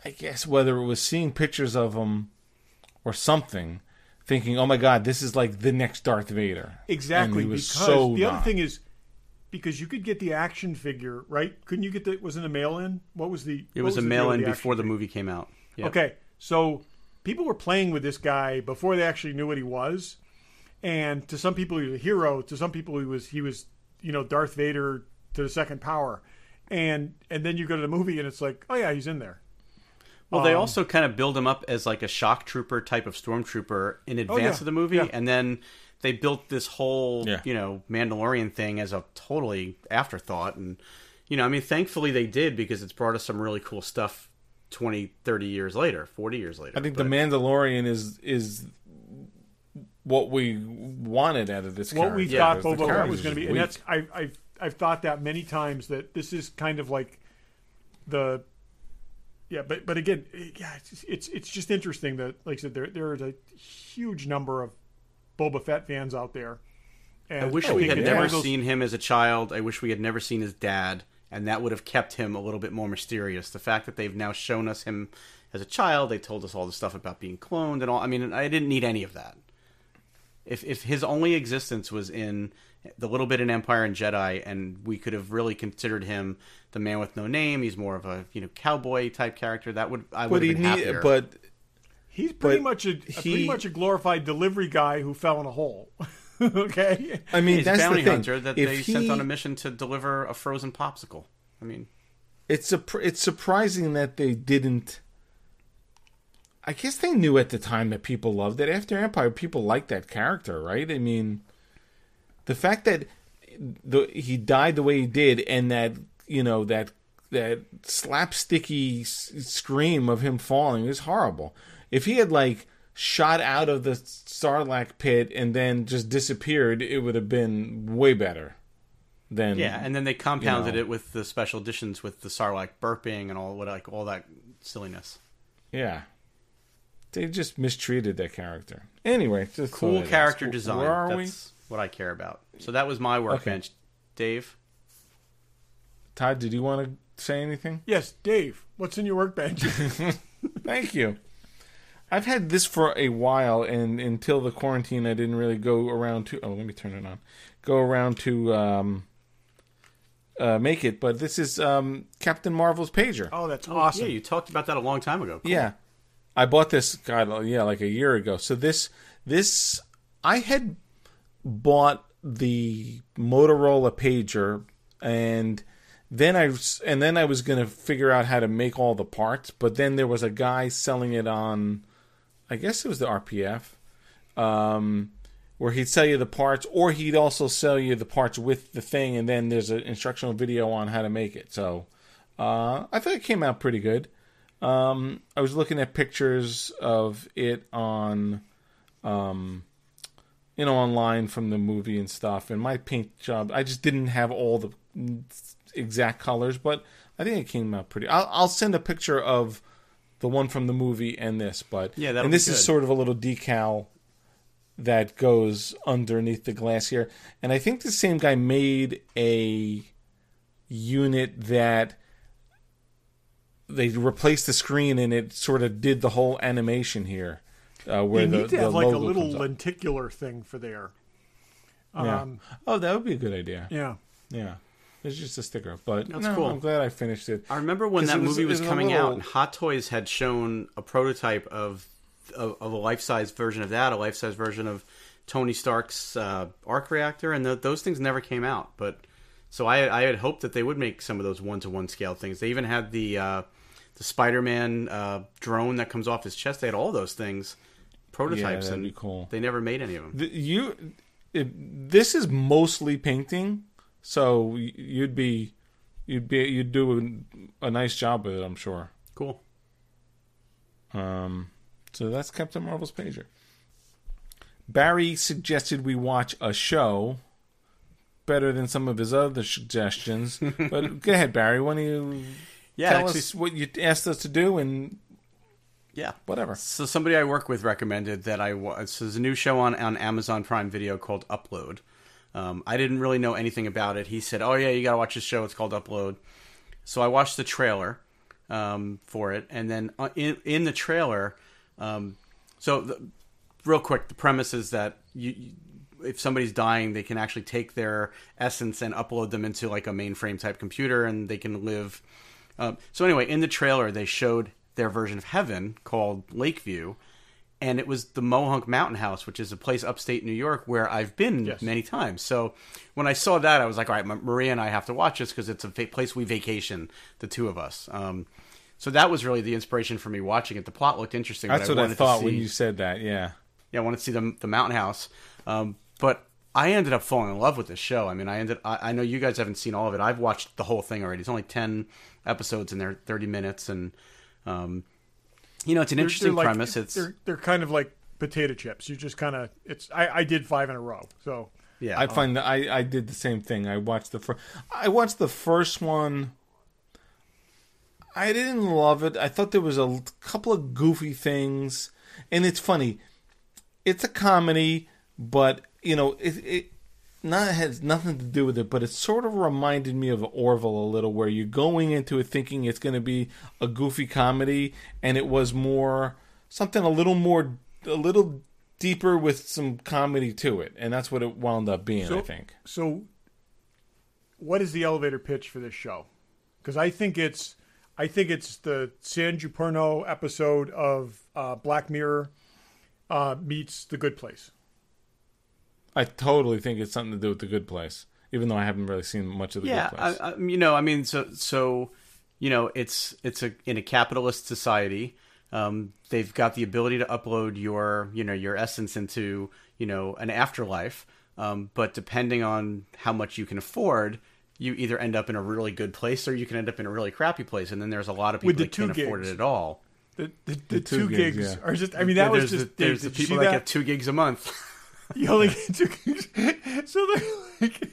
I guess whether it was seeing pictures of him or something, thinking, "Oh my God, this is like the next Darth Vader." Exactly. Because other thing is, because you could get the action figure, right? Couldn't you get wasn't a mail-in? What was the? It was a mail-in before the movie came out. Yeah. Okay, so people were playing with this guy before they actually knew what he was, and to some people he was a hero. To some people he was Darth Vader to the second power, and then you go to the movie and it's like, oh yeah, he's in there. Well, they also kind of build him up as like a shock trooper type of stormtrooper in advance of the movie, and then they built this whole Mandalorian thing as a totally afterthought. And thankfully they did, because it's brought us some really cool stuff 20, 30 years later, 40 years later. I think the Mandalorian is what we wanted out of this character. What we thought Boba Fett was going to be. And that's I've thought that many times, that this is kind of like the... Yeah, but again, it's just interesting that, like I said, there is a huge number of Boba Fett fans out there. And I wish we had never seen him as a child. I wish we had never seen his dad, and that would have kept him a little bit more mysterious. The fact that they've now shown us him as a child, they told us all the stuff about being cloned and all. I mean, I didn't need any of that. If his only existence was in the little bit in Empire and Jedi, and we could have really considered him the man with no name, he's more of a cowboy type character. I would have been happier. But he's pretty much a glorified delivery guy who fell in a hole. Okay, I mean, he's that's a bounty the thing. hunter that they sent on a mission to deliver a frozen popsicle. I mean, it's surprising that they didn't. I guess they knew at the time that people loved it. After Empire, people liked that character, right? I mean, the fact that he died the way he did, and that that slapsticky scream of him falling is horrible. If he had like shot out of the Sarlacc pit and then just disappeared, it would have been way better. Than, and then they compounded it with the special editions with the Sarlacc burping and all that silliness. Yeah. They just mistreated that character. Anyway, just cool character design. Where are That's what I care about. So that was my workbench. Okay. Dave? Todd, did you want to say anything? Yes, Dave. What's in your workbench? Thank you. I've had this for a while, and until the quarantine, I didn't really go around to... Oh, let me turn it on. Go around to make it, but this is Captain Marvel's pager. Oh, that's awesome. Yeah, you talked about that a long time ago. Cool. Yeah. I bought this, like a year ago. So this, I had bought the Motorola pager, and then I was going to figure out how to make all the parts, but then there was a guy selling it on, I guess it was the RPF, where he'd sell you the parts, or he'd also sell you the parts with the thing, and then there's an instructional video on how to make it. So I thought it came out pretty good. I was looking at pictures of it on, online from the movie and stuff. And my paint job, I just didn't have all the exact colors, but I think it came out pretty. I'll send a picture of the one from the movie and this, but and this is sort of a little decal that goes underneath the glass here. And I think the same guy made a unit that they replaced the screen, and it sort of did the whole animation here. Where you need to have like a little comes up. lenticular thing for there. Yeah. Oh, that would be a good idea. Yeah. Yeah. It's just a sticker, but that's cool. I'm glad I finished it. I remember when that movie was coming out, and Hot Toys had shown a prototype of a life-size version of that, a life-size version of Tony Stark's arc reactor, and those things never came out. But so I had hoped that they would make some of those 1-to-1 scale things. They even had the Spider-Man drone that comes off his chest. They had all those things, prototypes, that'd and be cool. They never made any of them. This is mostly painting, so you'd do a nice job with it, I'm sure. Cool. So that's Captain Marvel's pager. Barry suggested we watch a show, better than some of his other suggestions. But go ahead, Barry. Why don't you tell us what you asked us to do, and whatever. So somebody I work with recommended that so there's a new show on Amazon Prime Video called Upload. I didn't really know anything about it. He said, "Oh yeah, you got to watch this show. It's called Upload." So I watched the trailer for it, and then in the trailer, real quick, the premise is that if somebody's dying, they can actually take their essence and upload them into like a mainframe type computer, and they can live. So anyway, in the trailer, they showed their version of heaven called Lakeview, and it was the Mohonk Mountain House, which is a place upstate New York where I've been many times. So when I saw that, I was like, all right, Maria and I have to watch this because it's a place we vacation, the two of us. So that was really the inspiration for me watching it. The plot looked interesting. That's what I thought when you said that, yeah. Yeah, I wanted to see the mountain house. But I ended up falling in love with this show. I mean, I know you guys haven't seen all of it. I've watched the whole thing already. It's only 10 episodes and they're 30 minutes. And, it's an interesting premise. They're kind of like potato chips. You just kind of, I did 5 in a row. So, yeah. I find that I did the same thing. I watched the first one. I didn't love it. I thought there was a couple of goofy things. And it's funny. It's a comedy, but, it has nothing to do with it, but it sort of reminded me of Orville a little, where you're going into it thinking it's going to be a goofy comedy, and it was more something a little deeper with some comedy to it. And that's what it wound up being, I think. So what is the elevator pitch for this show? Because I think it's the San Junipero episode of Black Mirror meets The Good Place. I totally think it's something to do with The Good Place, even though I haven't really seen much of The Good Place. It's in a capitalist society. They've got the ability to upload your essence into, an afterlife. But depending on how much you can afford, you either end up in a really good place or you can end up in a really crappy place. And then there's a lot of people that can't afford it at all. The 2 gigs are just, that was just, there's the people that get 2 gigs a month. You only get 2 gigs. So they're like,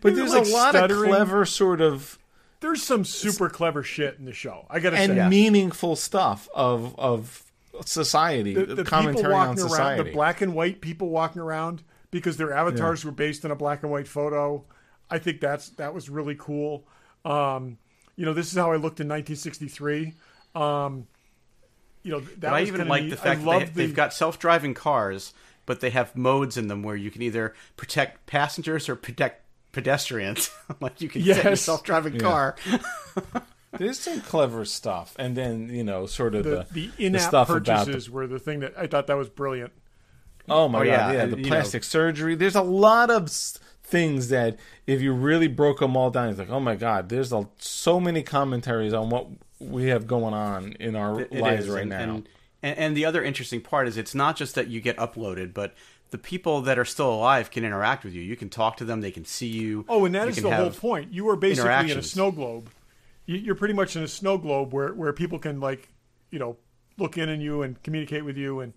but there's like a lot stuttering. of clever sort of, there's some super clever shit in the show. I gotta and say, meaningful stuff of society, the commentary people walking on society. around, the black and white people walking around because their avatars were based on a black and white photo. I think that was really cool. This is how I looked in 1963. That I even like the fact that they've got self-driving cars, but they have modes in them where you can either protect passengers or protect pedestrians. Like you can set your self-driving car. There's some clever stuff, and then sort of the in-app stuff purchases were the thing that I thought that was brilliant. Oh my god! Yeah, the plastic surgery. There's a lot of things that if you really broke them all down, it's like, oh my god, there's so many commentaries on what we have going on in our lives right now. And the other interesting part is it's not just that you get uploaded, but the people that are still alive can interact with you. You can talk to them. They can see you. Oh, and that is the whole point. You are basically in a snow globe. You're pretty much in a snow globe where people can look in on you and communicate with you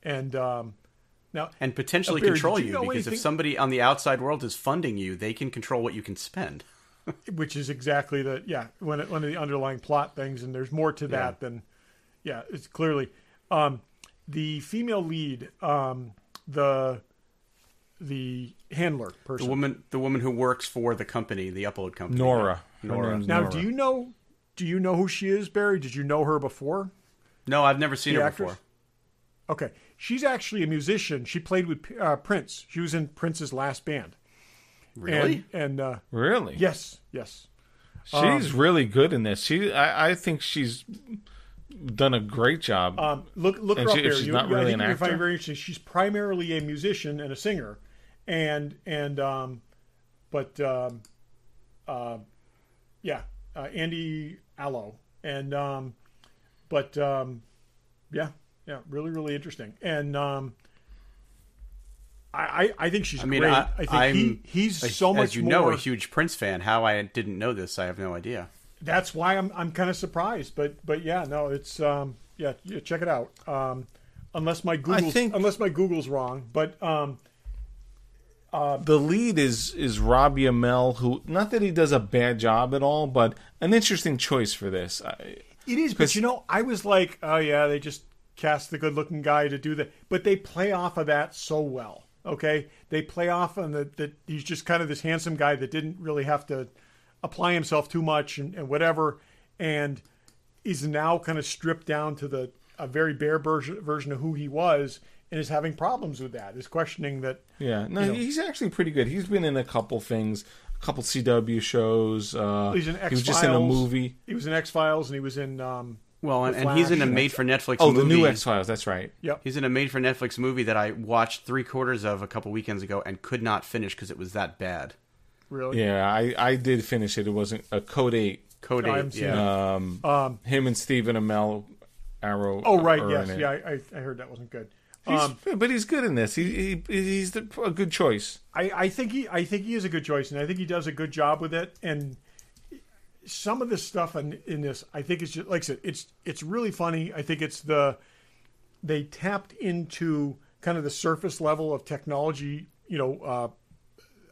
and now and potentially Barry, control you because anything? If somebody on the outside world is funding you, they can control what you can spend. Which is exactly one of the underlying plot things, and there's more to that than it's clearly the female lead, the handler person, the woman who works for the company, the upload company, Nora. Nora. Now, do you know who she is, Barry? Did you know her before? No, I've never seen her before. Okay, she's actually a musician. She played with Prince. She was in Prince's last band. Really? And really? Yes. She's really good in this. I think she's done a great job. Look her up here. She's not really an actor. Find it very interesting. She's primarily a musician and a singer, Andy Allo, really, really interesting. And I think she's great. I think he's so much more. A huge Prince fan. How I didn't know this, I have no idea. That's why I'm kind of surprised. But it's check it out. Unless my Google's wrong, but the lead is Robbie Amell, who, not that he does a bad job at all, but an interesting choice for this. It is, but I was like, oh yeah, they just cast the good-looking guy to do that, but they play off of that so well. Okay, they play off on that he's just kind of this handsome guy that didn't really have to apply himself too much and whatever, and is now kind of stripped down to a very bare version of who he was, and is having problems with that. Is questioning that. Yeah, no, he's actually pretty good. He's been in a couple things, a couple CW shows. He's in X-Files. He was just in a movie. He was in X-Files, and he was in. And he's in a made-for-Netflix movie. Oh, the new X-Files, that's right. Yep. He's in a made-for-Netflix movie that I watched 3/4 of a couple weekends ago and could not finish because it was that bad. Really? Yeah, I did finish it. It wasn't a Code 8. Code 8, yeah. Him and Stephen Amell Arrow. Oh, right, yes. Yeah, I heard that wasn't good. But he's good in this. He's a good choice. I think he is a good choice, and I think he does a good job with it. And some of the stuff in this, I think it's just, like I said, it's really funny. I think it's they tapped into kind of the surface level of technology,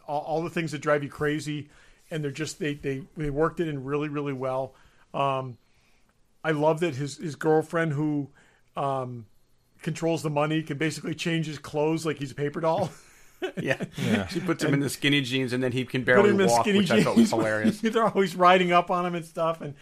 all the things that drive you crazy, and they're just they worked it in really, really well. I love that his girlfriend, who controls the money, can basically change his clothes like he's a paper doll. Yeah. She puts him in the skinny jeans, and then he can barely walk, which I thought was hilarious. They're always riding up on him and stuff, and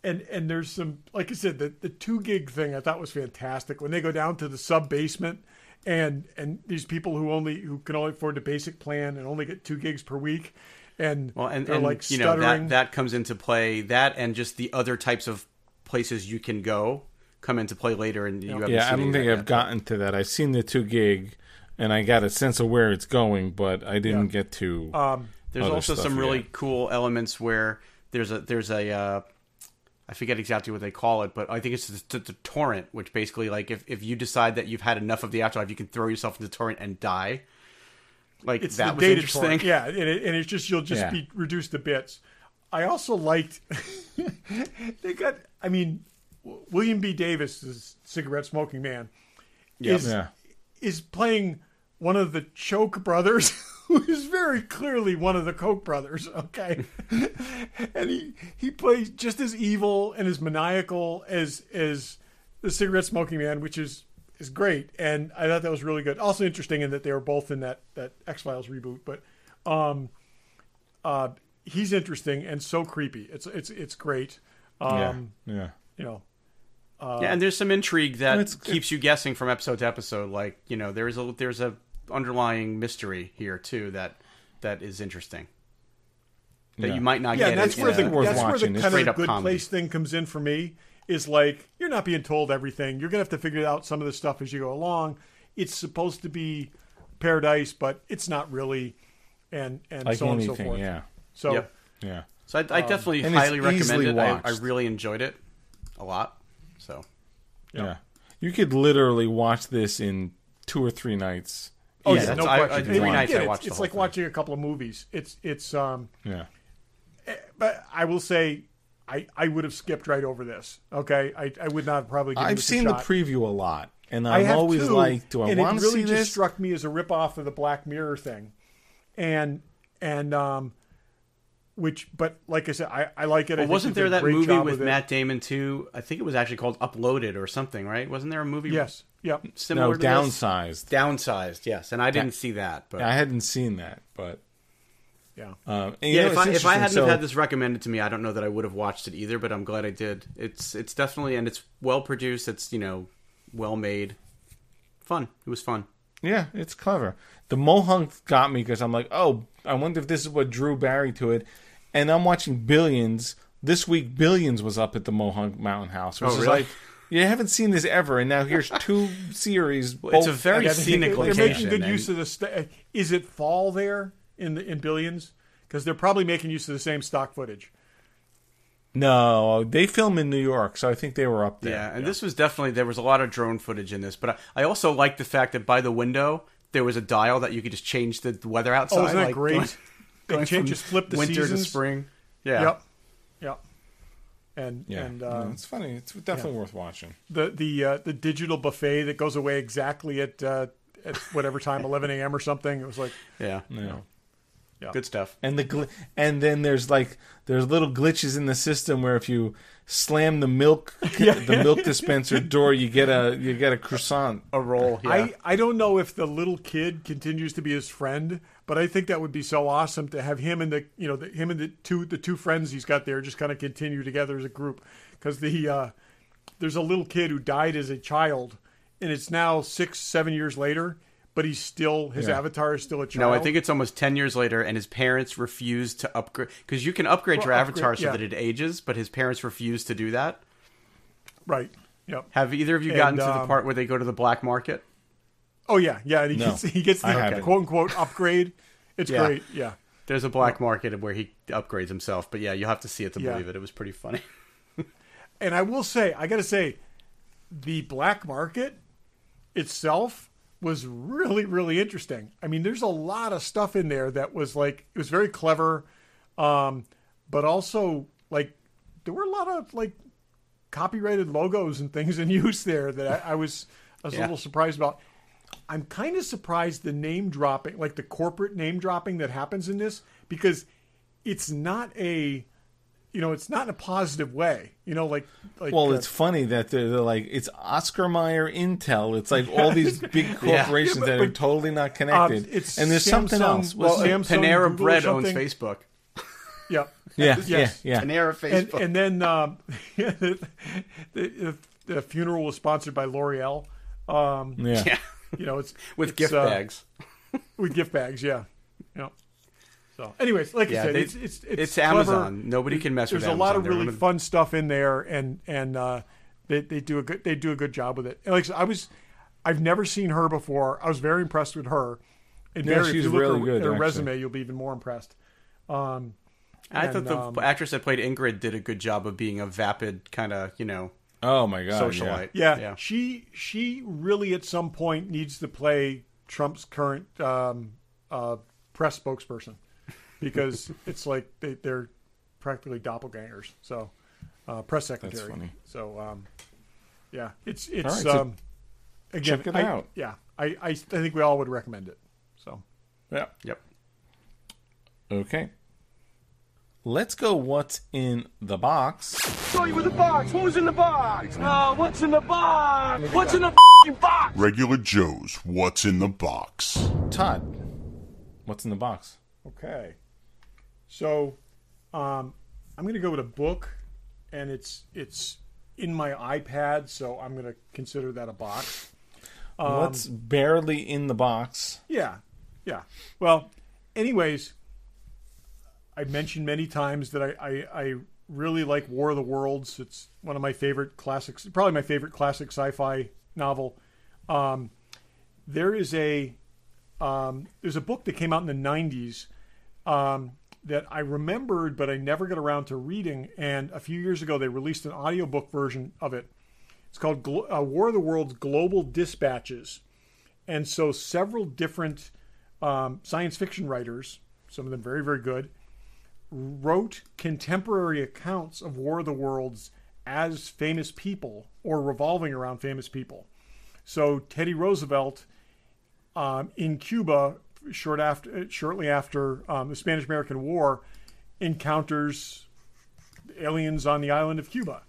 and there's some, like I said, the 2 gig thing I thought was fantastic when they go down to the sub basement, and these people who can only afford the basic plan and only get 2 gigs per week, and they're like stuttering. That comes into play. That and just the other types of places you can go come into play later, and I don't think I've gotten to that. I've seen the 2 gig, and I got a sense of where it's going, but I didn't get to. There's also some really cool elements where there's a I forget exactly what they call it, but I think it's the torrent, which basically, like, if you decide that you've had enough of the afterlife, you can throw yourself into the torrent and die. Like, It's that the was data interesting. torrent. Yeah, and it's just you'll just Yeah. be reduced to bits. I also liked they got. I mean, William B. Davis, is cigarette smoking man, Yeah. is playing one of the Choke brothers, who is very clearly one of the Koch brothers. Okay, and he plays just as evil and as maniacal as the cigarette smoking man, which is great. And I thought that was really good. Also interesting in that they were both in that X-Files reboot, but he's interesting and so creepy. It's great. Yeah. You know, Yeah, and there's some intrigue that It's- keeps you guessing from episode to episode. Like, you know, there's a underlying mystery here too that is interesting. That Yeah. you might not yeah, get. and that's in where a- the worth that's where watching. the It's kind straight of up good comedy. place thing comes in for me. Is like you're not being told everything. You're gonna have to figure out some of the stuff as you go along. It's supposed to be paradise, but it's not really, and Like so on and so anything, forth. yeah. So Yep. Yeah. So I definitely and it's highly recommend easily it. I watched. really enjoyed it a lot. So Yeah. You could literally watch this in 2 or 3 nights. oh Yeah, yeah, that's- no I- question. three And nights again, I watched the it's whole like thing. watching a couple of movies. It's Yeah. but I will say. I would have skipped right over this. Okay, I would not have probably. Given I've this a seen the shot. preview a lot, and I I'm have always too, like, do I and want it to really see just this? struck me as a ripoff of the Black Mirror thing, and which, but like I said, I like it. I Well, think wasn't they did there a that great movie job with it. Matt Damon too? I think it was actually called Uploaded or something, right? Wasn't there a movie? Yes. Yep. Similar No, to this? downsized. Downsized, yes. And I didn't see that, but I hadn't seen that, but Yeah. and you yeah, know, if it's I hadn't interesting, have so- had this recommended to me, I don't know that I would have watched it either. But I'm glad I did. It's definitely, and it's well produced. It's, you know, well made, fun. It was fun. Yeah, it's clever. The Mohunk got me because I'm like, oh, I wonder if this is what drew Barry to it. And I'm watching Billions. This week, Billions was up at the Mohunk Mountain House. Which Oh, is really? like, you haven't seen this ever, and now here's 2 series. It's a both- very Yeah, scenic they're location. making good and- use of the. Is it fall there in Billions? Because they're probably making use of the same stock footage. No, they film in New York, so I think they were up there. Yeah, and this was definitely, there was a lot of drone footage in this, but I also liked the fact that by the window there was a dial that you could just change the weather outside. Oh, isn't that like, great? They going from just flip the winter seasons. to spring. Yeah. Yep. Yep. And Yeah, and no, it's funny. It's definitely worth watching. the digital buffet that goes away exactly at whatever time, 11 a.m. or something. It was like, Yeah. Yeah. Good stuff. And and then there's little glitches in the system where if you slam the milk dispenser door, you get a croissant. A roll. Yeah. I don't know if the little kid continues to be his friend, but I think that would be so awesome to have him and the two friends he's got there just kind of continue together as a group, because there's a little kid who died as a child, and it's now 6-7 years later, but his avatar is still a child. No, I think it's almost 10 years later, and his parents refused to upgrade, because you can upgrade your avatar so that it ages, but his parents refused to do that. right. Yep. Have either of you gotten to the And, part where they go to the black market? Oh yeah, and he gets I the haven't. quote unquote upgrade. It's Yeah. great. Yeah. There's a black market where he upgrades himself, but yeah, you'll have to see it to Yeah. believe it. It was pretty funny. And I will say, I got to say, the black market itself was really, really interesting. I mean, there's a lot of stuff in there that was like, it was very clever, but also like there were a lot of like copyrighted logos and things in use there that I was a little surprised about. I'm kind of surprised the name dropping, like the corporate name dropping that happens in this, because it's not it's not in a positive way, like. Well, it's funny that they're like, it's Oscar Mayer Intel. It's like all these big corporations that are totally not connected. It's and there's something Samsung- else. well, Wasn't it? Samsung, Panera Google or Bread owns something. Facebook. Yep. Yeah, Yes. yeah. Panera Facebook. And then the funeral was sponsored by L'Oreal. Yeah. Yeah. It's With it's, gift bags. With gift bags, yeah. So, anyways, like Yeah, I said, they- it's it's clever. Amazon. Nobody can mess with There's a Amazon. lot of They're really one of the- fun stuff in there, and they do a good job with it. And like I said, I've never seen her before. I was very impressed with her. And Yeah, Barry, if she's you look really at good, her actually. resume, you'll be even more impressed. I thought the actress that played Ingrid did a good job of being a vapid kind of, Oh my god, socialite. Yeah. She really at some point needs to play Trump's current press spokesperson, because it's like they're practically doppelgangers. So press secretary. That's funny. So yeah, it's All right, so again, check it out. Yeah, I think we all would recommend it. So Yeah. Yep. Okay. Let's go. What's in the box? Show you with the box. Who's in the box? What's in the box? What's in the box? Regular Joe's What's in the Box. Todd, what's in the box? okay, so I'm going to go with a book, and it's in my iPad, so I'm going to consider that a box. What's barely in the box? Yeah. Well, anyways, I've mentioned many times that I really like War of the Worlds. It's one of my favorite classics, probably my favorite classic sci-fi novel. There's a book that came out in the 90s that I remembered, but I never got around to reading. And a few years ago, they released an audiobook version of it. It's called War of the Worlds Global Dispatches. And so several different science fiction writers, some of them very, very good, wrote contemporary accounts of War of the Worlds as famous people or revolving around famous people. So Teddy Roosevelt in Cuba, shortly after the Spanish-American War, encounters aliens on the island of Cuba.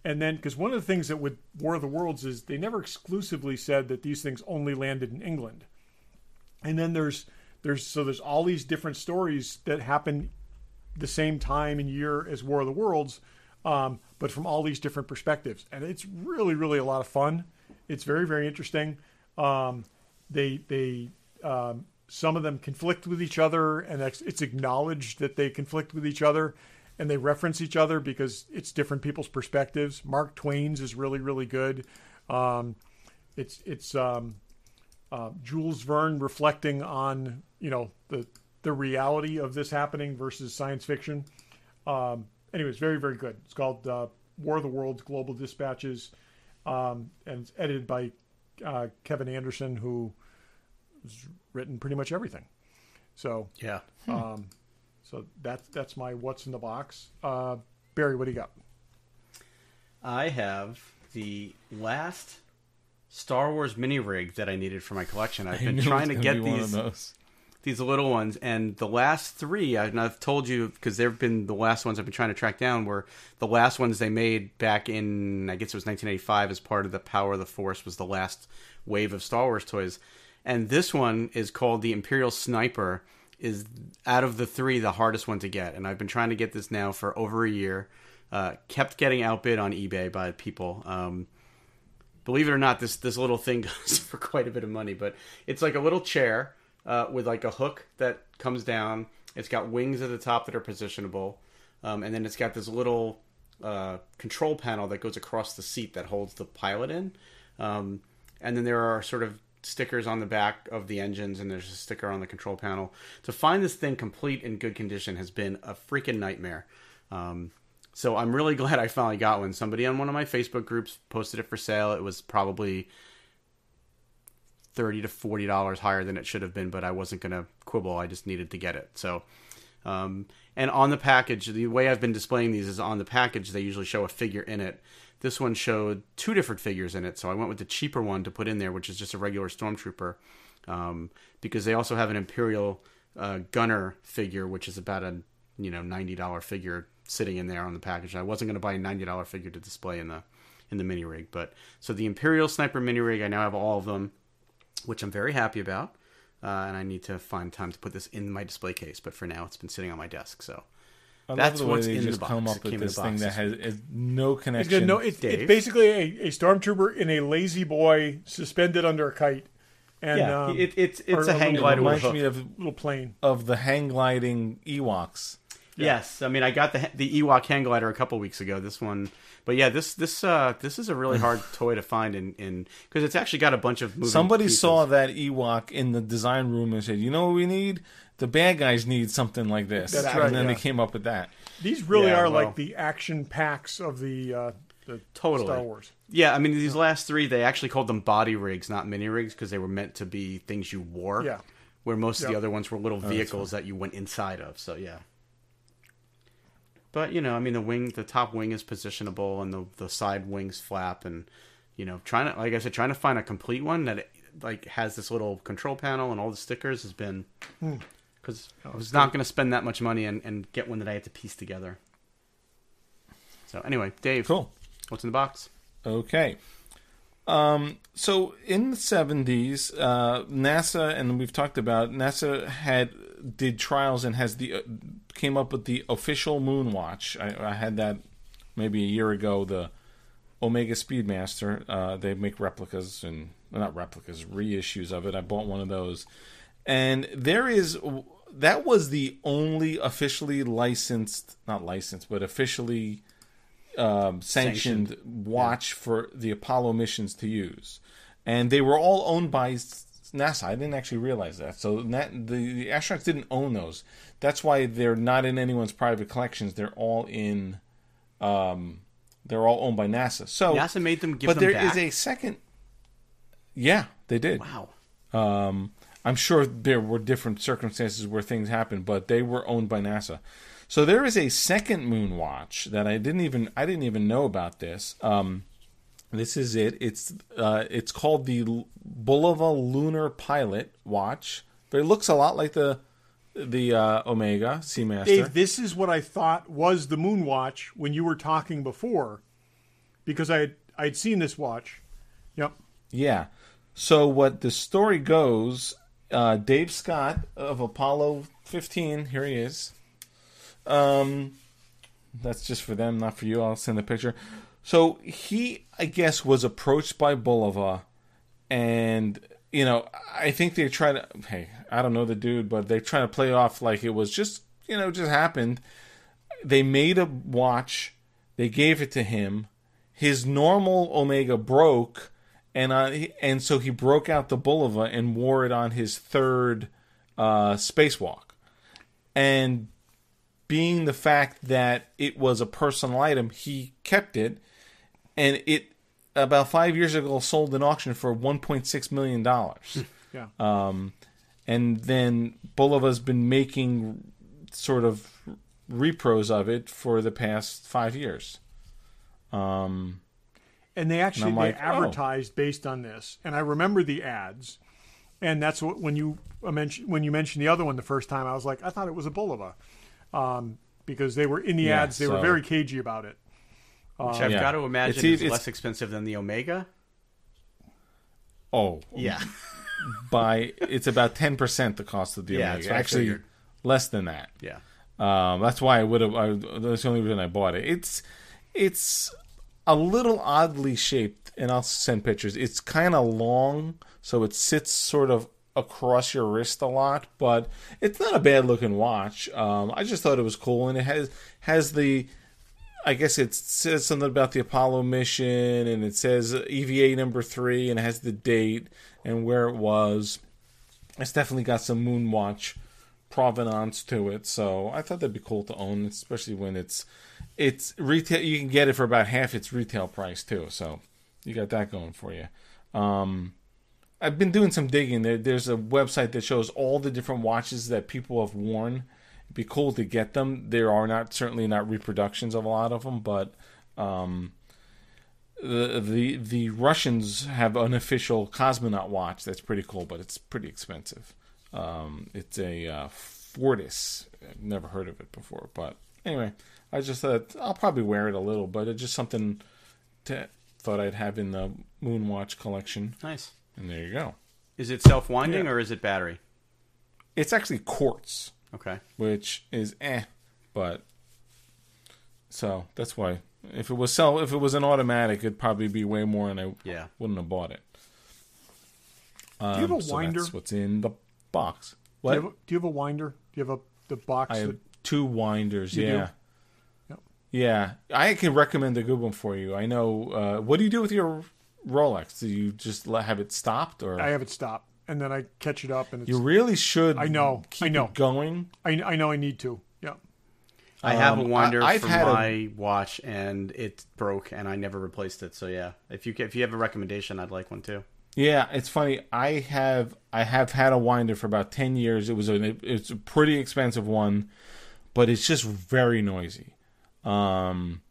And then, because one of the things that with War of the Worlds is they never exclusively said that these things only landed in England. And then there's all these different stories that happen the same time and year as War of the Worlds, but from all these different perspectives. And it's really, really a lot of fun. It's very, very interesting. They some of them conflict with each other, and it's acknowledged that they conflict with each other, and they reference each other because it's different people's perspectives. Mark Twain's is really, really good. It's Jules Verne reflecting on the reality of this happening versus science fiction. Anyways, very, very good. It's called War of the Worlds Global Dispatches, and it's edited by Kevin Anderson, who has written pretty much everything. So Yeah. so that's my what's in the box. Barry, what do you got? I have the last Star Wars mini rig that I needed for my collection. I've been trying to get these little ones, and the last three, and I've told you because they've been the last ones I've been trying to track down, were the last ones they made back in, I guess it was 1985, as part of the Power of the Force, was the last wave of Star Wars toys. And this one is called the Imperial Sniper, is out of the three the hardest one to get. And I've been trying to get this now for over a year. Kept getting outbid on eBay by people. Believe it or not, this little thing goes for quite a bit of money. But it's like a little chair with like a hook that comes down. It's got wings at the top that are positionable. And then it's got this little control panel that goes across the seat that holds the pilot in. And then there are sort of stickers on the back of the engines, and there's a sticker on the control panel. To find this thing complete in good condition has been a freaking nightmare. So I'm really glad I finally got one. Somebody on one of my Facebook groups posted it for sale. It was probably $30 to $40 higher than it should have been, but I wasn't going to quibble. I just needed to get it. So, and on the package, the way I've been displaying these is on the package, they usually show a figure in it. This one showed two different figures in it, so I went with the cheaper one to put in there, which is just a regular Stormtrooper, because they also have an Imperial Gunner figure, which is about a $90 figure sitting in there on the package. I wasn't going to buy a $90 figure to display in the mini rig, but so the Imperial Sniper mini rig, I now have all of them, which I'm very happy about, and I need to find time to put this in my display case. But for now, it's been sitting on my desk, so. That's what's in the box. Come up with this thing that has no connection. It's basically a Stormtrooper in a lazy boy suspended under a kite. And, it's a hang glider with a hook. Reminds me of little plane of the hang gliding Ewoks. Yes, I mean I got the Ewok hang glider a couple weeks ago. This one, but yeah, this is a really hard toy to find in because it's actually got a bunch of moving Somebody pieces. saw that Ewok in the design room and said, "You know what we need? The bad guys need something like this." That's and right, then yeah. they came up with that. These really Yeah, are well- like the action packs of the Totally. Star Wars. Yeah, I mean these last three they actually called them body rigs, not mini rigs, because they were meant to be things you wore. Yeah. Where most of the Yep. other ones were little vehicles that you went inside of. So yeah. But I mean the top wing is positionable and the side wings flap, and trying to find a complete one that like has this little control panel and all the stickers has been because I was not going to spend that much money and get one that I had to piece together. So anyway, Dave, Cool. what's in the box? Okay. So in the 70s, NASA, and we've talked about NASA did trials and came up with the official moon watch. I had that maybe a year ago. The Omega Speedmaster. They make replicas and not replicas, reissues of it. I bought one of those, and that was the only officially officially sanctioned watch for the Apollo missions to use, and they were all owned by NASA. I didn't actually realize that. So the astronauts didn't own those. That's why they're not in anyone's private collections. They're all in. They're all owned by NASA. So NASA made them give but them there back? is a second. Yeah, they did. Wow. I'm sure there were different circumstances where things happened, but they were owned by NASA. So there is a second moon watch that I didn't even know about this. This is it. It's called the Bulova Lunar Pilot watch, but it looks a lot like the Omega Seamaster. Dave, this is what I thought was the moon watch when you were talking before, because I'd seen this watch. Yep. Yeah. So what the story goes, Dave Scott of Apollo 15, here he is. That's just for them, not for you. I'll send a picture. So he, I guess, was approached by Bulova, and I think they try to. Hey, I don't know the dude, but they try to play off like it was just happened. They made a watch. They gave it to him. His normal Omega broke, and so he broke out the Bulova and wore it on his third spacewalk, and being the fact that it was a personal item, he kept it, and it about 5 years ago sold an auction for $1.6 million. Yeah. And then Bulova's been making sort of repros of it for the past 5 years. And they actually I'm like, advertised based on this, and I remember the ads, and that's what when you mentioned the other one the first time, I was like, I thought it was a Bulova, because they were in the ads, they were very cagey about it. Which I've Yeah. got to imagine It's is less expensive than the Omega. Oh, Yeah. it's about 10% the cost of the Yeah, Omega. that's what I Actually, figured. less than that. Yeah. That's why I would have. That's the only reason I bought it. It's a little oddly shaped, and I'll send pictures. It's kind of long, so it sits sort of across your wrist a lot, but it's not a bad looking watch. I just thought it was cool, and it has the. I guess it says something about the Apollo mission, and it says EVA number 3, and it has the date and where it was. It's definitely got some Moonwatch provenance to it, so I thought that'd be cool to own, especially when it's retail. You can get it for about half its retail price too, so you got that going for you. I've been doing some digging. There's a website that shows all the different watches that people have worn. It'd be cool to get them. There are certainly not reproductions of a lot of them, but the Russians have an official cosmonaut watch that's pretty cool, but it's pretty expensive. It's a Fortis. I've never heard of it before, but anyway, I just thought I'll probably wear it a little, but it's just something thought I'd have in the Moonwatch collection. Nice. And there you go. Is it self-winding or is it battery? It's actually quartz, Okay. which is but so that's why if it was an automatic, it'd probably be way more, and I wouldn't have bought it. Do you have a so winder? that's what's in the box. What? Do you have a winder? Do you have the box? 2 winders. You do? Yeah. Yep. Yeah. I can recommend a good one for you. I know. What do you do with your Rolex? Do you just have it stopped, or I have it stopped, and then I catch it up, and it's, you really should? I know. Keep I know. it going. I know I need to. Yeah. I have a winder I've for had my watch, and it broke, and I never replaced it. So yeah, if you have a recommendation, I'd like one too. Yeah, it's funny. I have had a winder for about 10 years. It's a pretty expensive one, but it's just very noisy. And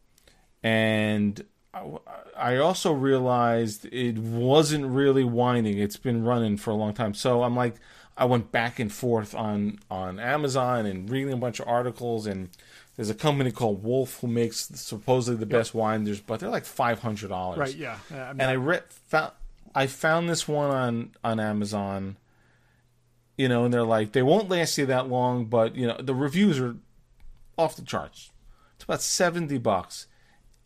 I also realized it wasn't really winding. It's been running for a long time. So I'm like, I went back and forth on Amazon and reading a bunch of articles, and there's a company called Wolf who makes supposedly the best winders, but they're like $500. Right. Yeah. And I found this one on Amazon, and they're like, they won't last you that long, but the reviews are off the charts. It's about $70.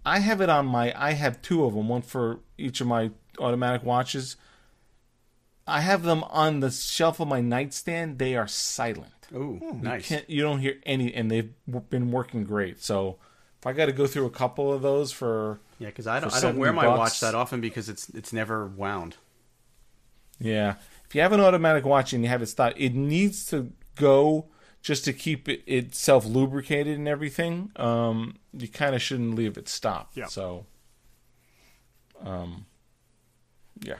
I have 2 of them, one for each of my automatic watches. I have them on the shelf of my nightstand. They are silent. Ooh, nice. You don't hear any, and they've been working great. So if I got to go through a couple of those for because I don't wear my $70 watch that often because it's never wound. Yeah, if you have an automatic watch and you have it stopped, it needs to go just to keep itself lubricated and everything. You kind of shouldn't leave it stopped. Yeah. So, yeah.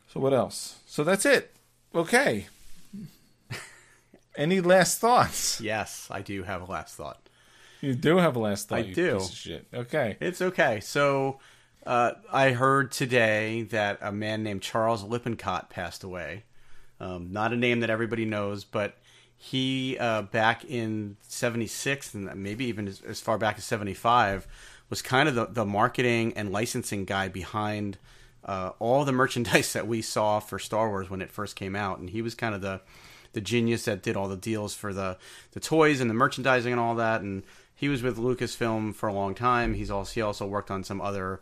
So what else? So that's it. Okay. Any last thoughts? Yes, I do have a last thought. You do have a last thought. I you do. Piece of shit. Okay. It's okay. So I heard today that a man named Charles Lippincott passed away. Not a name that everybody knows, but he back in '76 and maybe even as far back as '75 was kind of the marketing and licensing guy behind all the merchandise that we saw for Star Wars when it first came out, and he was kind of the genius that did all the deals for the toys and the merchandising and all that. And he was with Lucasfilm for a long time. He also worked on some other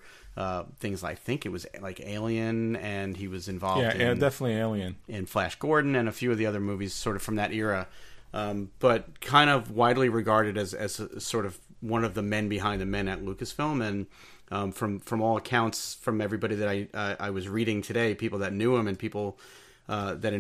things. I think it was like Alien, and he was involved. Yeah, definitely Alien. In Flash Gordon and a few of the other movies, sort of from that era. But kind of widely regarded as a, sort of one of the men behind the men at Lucasfilm. And from all accounts, from everybody that I was reading today, people that knew him and people that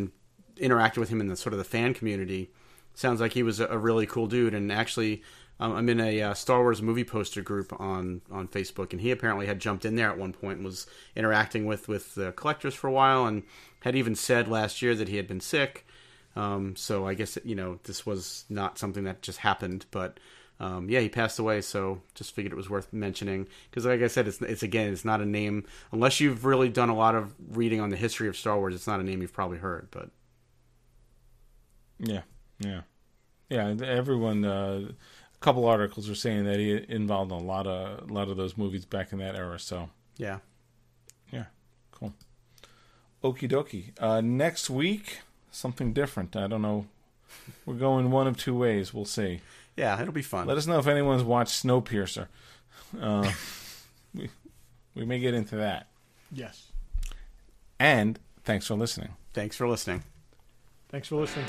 interacted with him in the sort of the fan community, sounds like he was a really cool dude. And actually, I'm in a Star Wars movie poster group on Facebook, and he apparently had jumped in there at one point and was interacting with the collectors for a while, and had even said last year that he had been sick. So I guess this was not something that just happened, but yeah, he passed away. So just figured it was worth mentioning because, like I said, it's not a name unless you've really done a lot of reading on the history of Star Wars. It's not a name you've probably heard, but yeah. Everyone, a couple articles are saying that he involved in a lot of those movies back in that era. So yeah, cool. Okie dokie. Next week, something different. I don't know. We're going one of 2 ways. We'll see. Yeah, it'll be fun. Let us know if anyone's watched Snowpiercer. We may get into that. Yes. And thanks for listening. Thanks for listening. Thanks for listening.